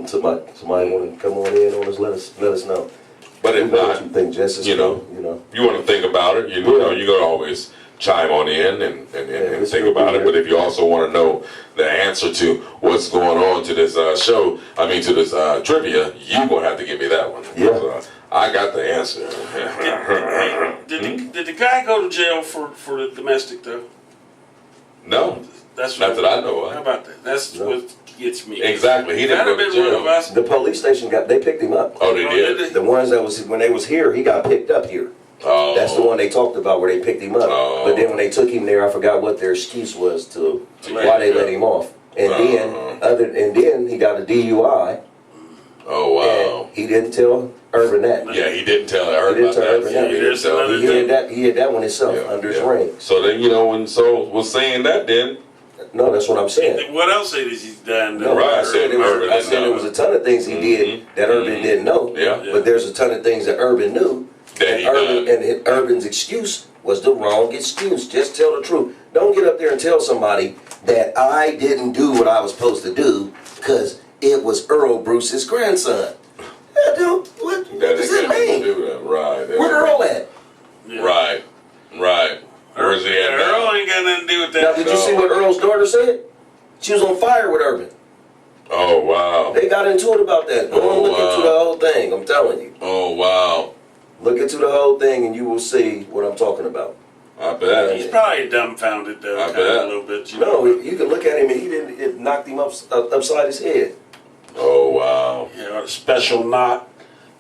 Somebody want to come on in on us? Let us know. But if not, what you think, Jess, you know, you want to think about it. You know, you gotta always chime on in and think about it. But if you also want to know the answer to what's going on to this show, to this trivia, you gonna have to give me that one. Yeah. I got the answer. Did the guy go to jail for the domestic though? No, that's not that I know of. How about that? That's what gets me. Exactly, he didn't go to jail. The police station they picked him up. Oh, they did. The ones that was when they was here, he got picked up here. Oh. That's the one they talked about where they picked him up. Oh. But then when they took him there, I forgot what their excuse was to why they let him off. And then he got a DUI. Oh wow! And he didn't tell Urban that. Yeah, he didn't tell Urban that. He had that one himself under his ring. So then when Soul was saying that, then no, that's what I'm saying. What else has he done? No, right. I said there was a ton of things he did that Urban didn't know. Yeah. But there's a ton of things that Urban knew. And Urban's excuse was the wrong excuse. Just tell the truth. Don't get up there and tell somebody that I didn't do what I was supposed to do because it was Earl Bruce's grandson. What does that mean? Right. Where Earl at? Yeah. Right. Where's he at now? Earl ain't got nothing to do with that. Now, did you see what Earl's daughter said? She was on fire with Urban. Oh, wow. They got into it about that. Go and look into the whole thing, I'm telling you. Oh, wow. Look into the whole thing and you will see what I'm talking about. I bet. He's probably dumbfounded though, I bet. A little bit. No, you can look at him and it knocked him upside his head. Oh, wow. Yeah, a special knot.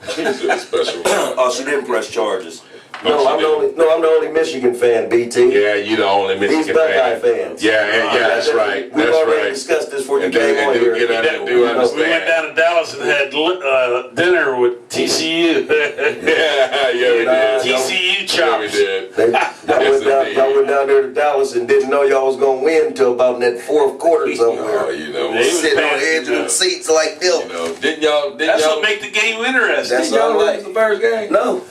Special knot. Oh, she didn't press charges. No, I'm the only Michigan fan, BT. Yeah, you the only Michigan These Buckeye fans. Yeah, that's right. We've That's already right. discussed this before you And came on here. do understand. We went down to Dallas and had dinner with TCU. Yeah, we did. TCU chops. Yeah, we did. Y'all went down there to Dallas and didn't know y'all was gonna win until about in that fourth quarter somewhere. Oh, you know. Sitting on the edge of the seats like this. You know, didn't That's y'all what make the game interesting. That's y'all all right. lose the first game? No,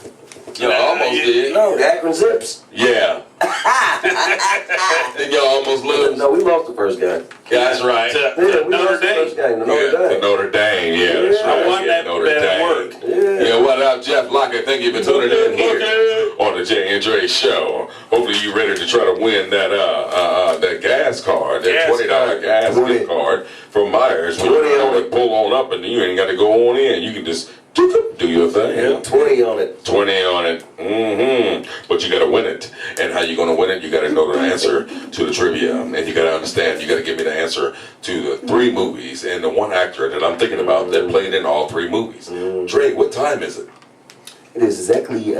Y'all almost did. no, the Akron Zips. Yeah. Didn't y'all almost lose? No, we lost the first game. Yeah, that's right. Yeah, we Notre lost the first Dame. game to Notre To Dame. Notre Dame, yeah. That's Yeah. right. I won Yeah, that Notre bet at Dame. work. Yeah. Yeah, what up, Jeff Locker? Thank you for tuning in here on the Jay Dre Show. Hopefully you ready to try to win that that gas card, that $20 gas gift card from Myers. When you only pull on up and you ain't got to go on in. You can just do your thing. 20 on it. 20 on it. But you got to win it. And how you going to win it? You got to know the answer to the trivia. And you got to understand, you got to give me the answer to the 3 movies and the 1 actor that I'm thinking about that played in all 3 movies. Dre, what time is it? It is exactly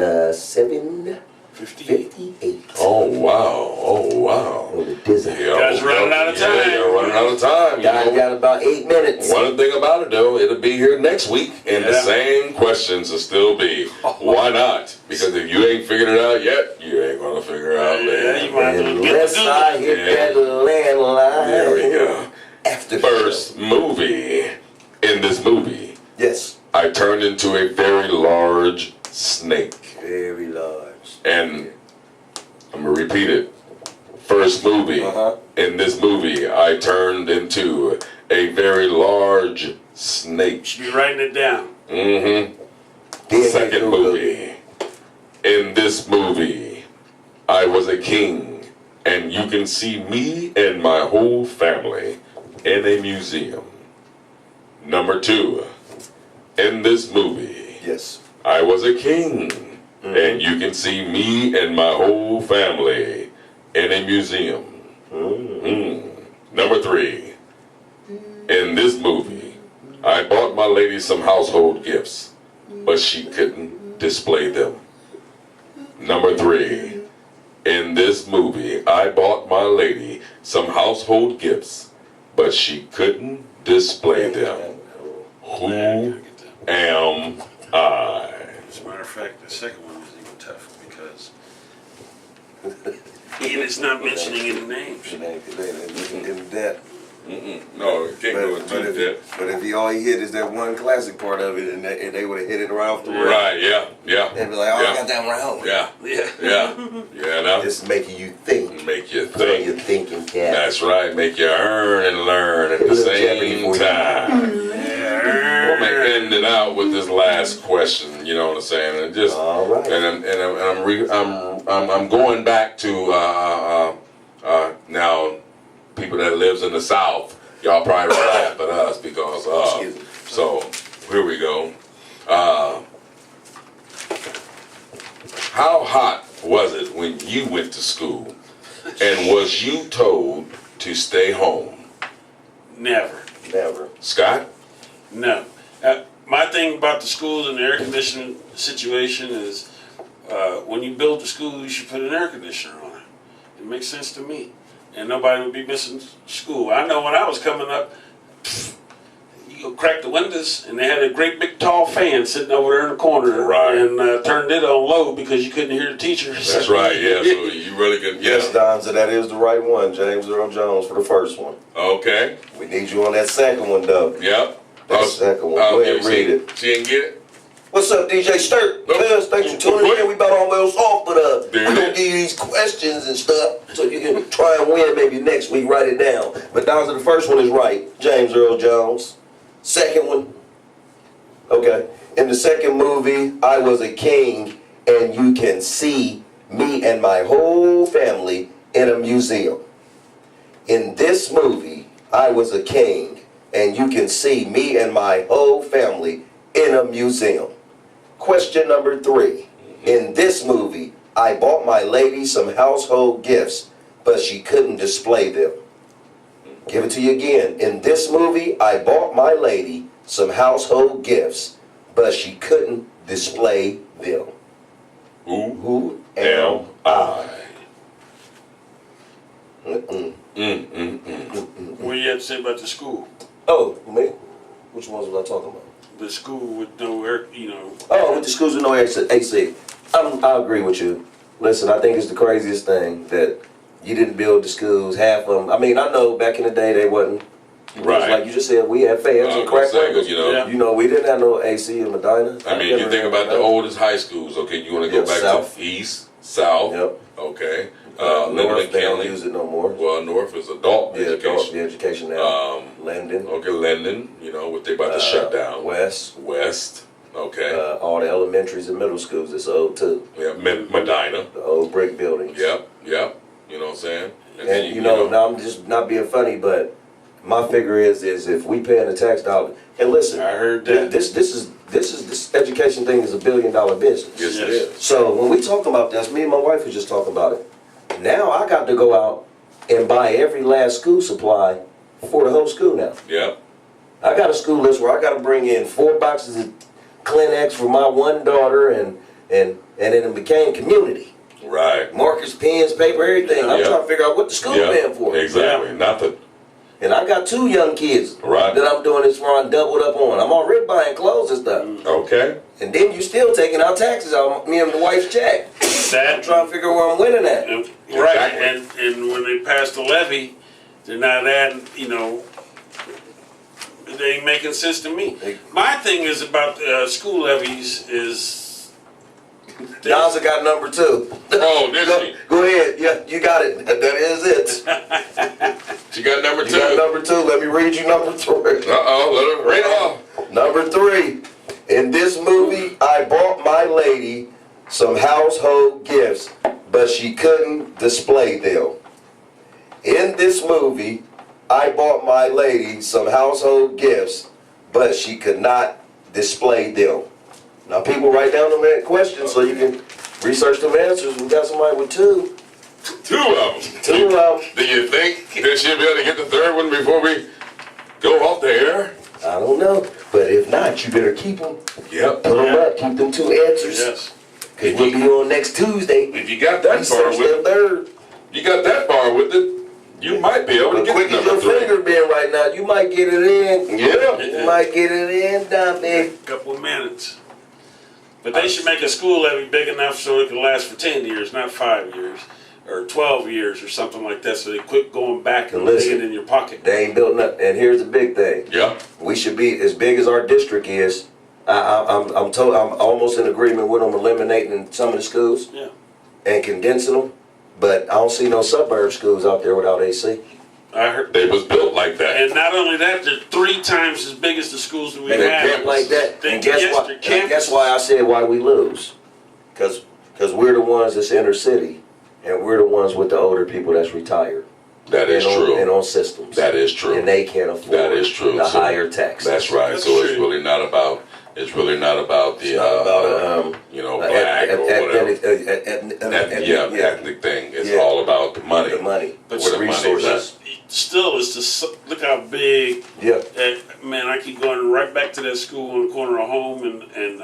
7:58. Oh, wow. Oh, wow. On the Disney. Guys running out of time. Yeah, you're running out of time. You Guys know. got about 8 minutes. One thing about it, though, it'll be here next week, and the same questions will still be. Why not? Because if you ain't figured it out yet, you ain't going to figure it out later. Yeah, you might as well get Unless the I hit that landline. There we go. After First movie. In this movie, Yes. I turned into a very large snake. Very large. And I'm going to repeat it. First movie. In this movie, I turned into a very large snake. Should be writing it down. Second movie. In this movie, I was a king, and you can see me and my whole family in a museum. Number 2. In this movie, Yes. I was a king, and you can see me and my whole family in a museum. Number 3. In this movie, I bought my lady some household gifts, but she couldn't display them. Number 3. In this movie, I bought my lady some household gifts, but she couldn't display them. Who am I? As a matter of fact, the second one was even tough because it's not mentioning any names. In that. No, you can't go into that. But if all he hit is that one classic part of it, and they would have hit it right off the rip, Right, yeah. they'd be like, "Oh, I got that one wrong." Yeah. No. Just making you think. Make you Put on your think. thinking cap. That's right. Make you earn and learn at the same time. We're gonna end it out with this last question. You know what I'm saying? And just All right. I'm going back to now people that lives in the South. Y'all probably laugh at us because so here we go. How hot was it when you went to school, and was you told to stay home? Never. Never. Scott? No. My thing about the schools and the air conditioning situation is when you build the school, you should put an air conditioner on it. It makes sense to me. And nobody would be missing school. I know when I was coming up, you go crack the windows, and they had a great big tall fan sitting over there in the corner, Right. and turned it on low because you couldn't hear the teachers. That's right, yeah. So you really could, Yes, Don, so that is the right one. James Earl Jones for the first one. Okay. We need you on that second one, though. Yep. That second one. Go ahead and read it. She didn't get it? What's up, DJ Sturt? Nope. Cuz, thanks for tuning in. We about almost off, but There we're it gonna is. give you these questions and stuff so you can try and win maybe next week. Write it down. But Don, the first one is right. James Earl Jones. Second one. Okay. In the second movie, I was a king, and you can see me and my whole family in a museum. In this movie, I was a king, and you can see me and my whole family in a museum. Question number 3. In this movie, I bought my lady some household gifts, but she couldn't display them. Give it to you again. In this movie, I bought my lady some household gifts, but she couldn't display them. Who am I? What do you have to say about the school? Oh, me? Which ones was I talking about? The school with no air, Oh, with the schools with no AC. I agree with you. Listen, I think it's the craziest thing that you didn't build the schools, half of them. I mean, I know back in the day they wasn't. Right. Like you just said, we had fans and crack windows. Yeah. You know, we didn't have no AC in Medina. I mean, you think about the oldest high schools. Okay, you want to go back South. to East, South. Yep. Okay. North, they don't Kinley. use it no more. Well, North is adult education. The education now. Linden. Okay, Linden. You know what they about to shut down. West. Okay. All the elementaries and middle schools, it's old too. Yeah, Medina. The old brick buildings. Yep. You know what I'm saying? And you know, now I'm just not being funny, but my figure is if we paying the tax dollar, and listen, I heard that. This education thing is $1 billion business. Yes, it is. So when we talking about this, me and my wife was just talking about it. Now I got to go out and buy every last school supply for the whole school now. Yep. I got a school list where I got to bring in 4 boxes of Kleenex for my one daughter, and it became community. Right. Markers, pens, paper, everything. I'm trying to figure out what the school paying for. Exactly. Nothing. And I got 2 young kids that I'm doing this for and doubled up on. I'm already buying clothes and stuff. Okay. And then you still taking out taxes out me and the wife's check. I'm trying to figure out where I'm winning at. Right, and when they pass the levy, they're not adding, they ain't making sense to me. My thing is about school levies is... Donza got number 2. Oh, did she? Go ahead. Yeah, you got it. That is it. She got number 2. You got number 2. Let me read you number 3. Uh-oh, let her read it off. Number 3. In this movie, I bought my lady some household gifts, but she couldn't display them. In this movie, I bought my lady some household gifts, but she could not display them. Now, people write down the questions so you can research them answers. We got somebody with 2. 2 of them. 2 of them. Do you think that she'll be able to get the 3rd one before we go off the air? I don't know, but if not, you better keep them. Yep. Put them up. Keep them 2 answers. Yes. Because we'll be on next Tuesday. If you got that far Research with that 3rd. you got that far with it, you might be able to But get quick as number your 3. finger been right now, you might get it in. Yeah. You might get it in, Dummy. Couple of minutes. But they should make a school levy big enough so it can last for 10 years, not 5 years. Or 12 years or something like that, so they quit going back and laying in your pocket. They ain't built nothing. And here's the big thing. Yeah. We should be as big as our district is. I'm almost in agreement with them eliminating some of the schools and condensing them. But I don't see no suburb schools out there without AC. I heard They was built like that. And not only that, they're 3 times as big as the schools that we And have. they're like that. They And guess why I said why we lose. Because we're the ones that's inner city. And we're the ones with the older people that's retired. That is true. And on systems. That is true. And they can't afford That is true. the So higher taxes. That's right. That's so true. it's really not about the black or whatever. Ethnic thing. It's all about the money. The money. But where the money is. Still, it's just look how big. Yeah. Man, I keep going right back to that school on the corner of Home and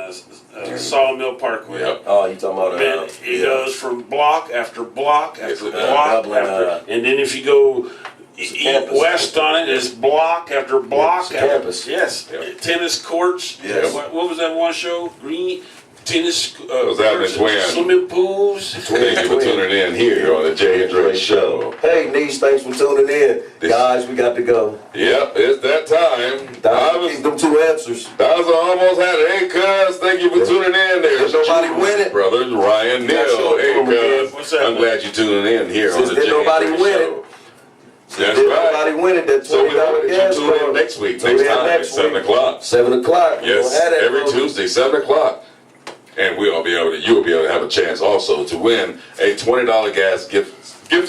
Sawmill Parkway. Yep. Oh, you talking about Man, it goes from block after block after block Dublin, after, and then if you go campus. west on it, it's block after block it's a after campus. yes, tennis courts. Yes. What was that one show? Green tennis was out in the courts, Twin. swimming pools. Thank you for tuning in here on the Jay Dre Show. Hey, niece, thanks for tuning in. Guys, we got to go. Yep, it's that time. Keep them 2 answers. Dowser almost had it. Hey, cuz, thank you for tuning in. There's Did nobody win it? Brothers, Ryan, Neil. Hey, cuz. What's that? I'm glad you're tuning in here on the Did Jay nobody Dre win Show. it? That's Did right. nobody win it? That So we hope $20 that gas you tune in card. next week, Tune next in time, next at 7 week. o'clock. 7 o'clock. Yes, every Tuesday, 7 o'clock. And you'll be able to have a chance also to win a $20 gas gift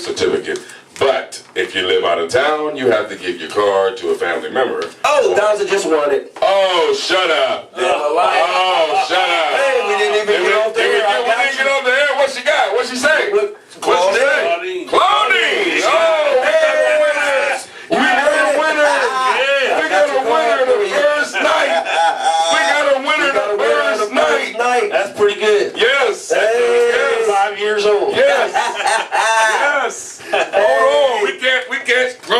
certificate. But if you live out of town, you have to give your card to a family member. Oh, Donza just won it. Oh, shut up. Oh, shut up. Hey, we didn't even get off the air. We didn't get off the air. What she got? What she say? What she say? Claudine. Oh, we got a winner. We got a winner. We got a winner the first night. We got a winner the first night. That's pretty good. Yes. Hey.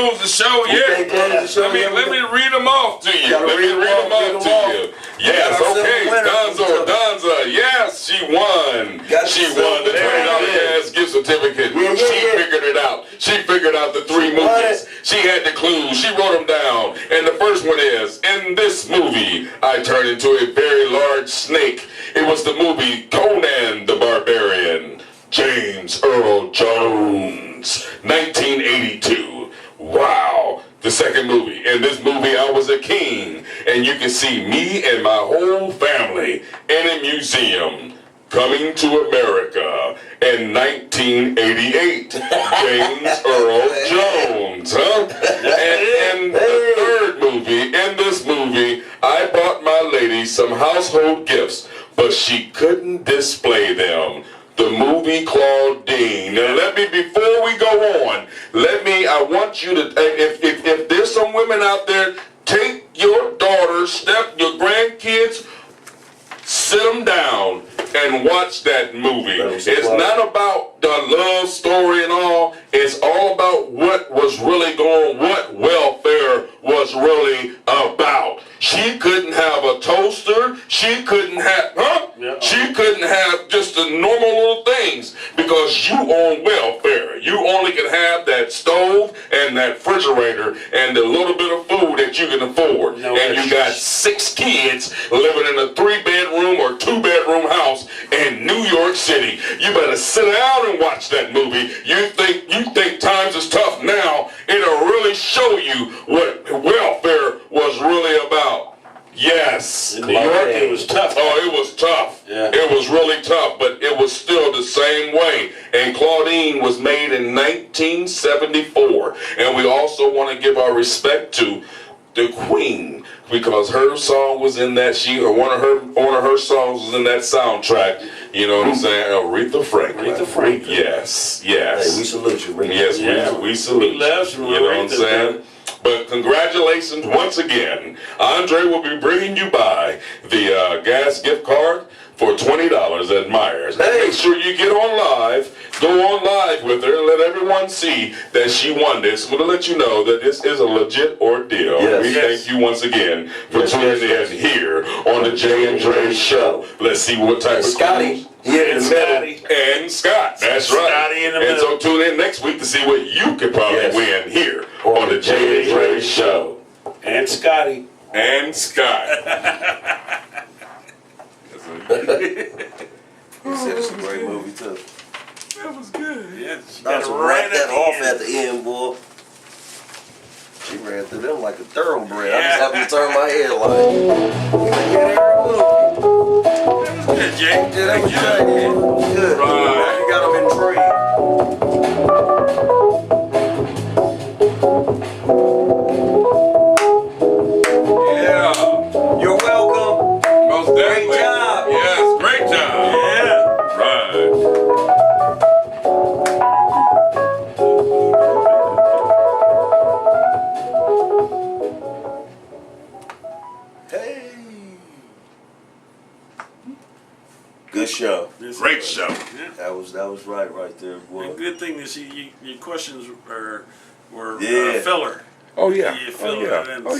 close the show We yet. can't close the show yet. Let me read them off to you. Gotta Let me read them off to you. Yes, Got okay. ourselves a winner. Donza, yes, she won. Got She yourself won the a winner. $20 gas gift certificate. Yeah, She yeah. figured it out. She figured out the three won movies. it. She had the clues. She wrote them down. And the first one is, in this movie, I turned into a very large snake. It was the movie Conan the Barbarian. James Earl Jones, 1982. Wow. The second movie. In this movie, I was a king. And you can see me and my whole family in a museum. Coming to America in 1988. James Earl Jones, huh? And the third movie, in this movie, I bought my lady some household gifts, but she couldn't display them. The movie Claudine. Now before we go on, I want you to, if there's some women out there, take your daughters, your grandkids, sit them down and watch that movie. It's not about the love story and all. It's all about what was really going on, what welfare was really about. She couldn't have a toaster. She couldn't have, She couldn't have just the normal little things because you on welfare. You only can have that stove and that refrigerator and the little bit of food that you can afford. And you got 6 kids living in a 3-bedroom or 2-bedroom house in New York City. You better sit down and watch that movie. You think times is tough now. It'll really show you what welfare was really about. Yes. In New York, it was tough. Oh, it was tough. Yeah. It was really tough, but it was still the same way. And Claudine was made in 1974. And we also want to give our respect to the Queen because her song was in that. One of her songs was in that soundtrack. You know what I'm saying? Aretha Franklin. Aretha Franklin. Yes. Hey, we salute you, Ricky. Yes, Yeah. we salute We love you, you know what I'm Aretha. saying? But congratulations once again. Andre will be bringing you by the gas gift card for $20 at Myers. Hey. Make sure you get on live. Go on live with her and let everyone see that she won this. We'll let you know that this is a legit ordeal. Yes. We thank you once again for tuning in here on the Jay and Dre Show. Let's see what type of Scotty. Yeah, And Scotty. and Scott. That's right. Scotty in the And so middle. tune in next week to see what you could probably Yes. win here on the Jay and Dre Show. And Scotty. And Scott. He said it's a great movie too. That was good. Yeah, she I got was it wrap that off end. at the end, boy. She ran through them like a thoroughbred. I Yeah. just happened to turn my head like, yeah, every movie. That was good, Jay. Yeah, that was good. Good. Right. You got them intrigued. Yeah. You're welcome. Most definitely. Great job. Yes, great job. Yeah. Right. Hey. Good show. Great show. Yeah. That was right there, boy. And good thing is your questions were Yeah. filler. Oh, yeah. You filled it in. Oh, yeah.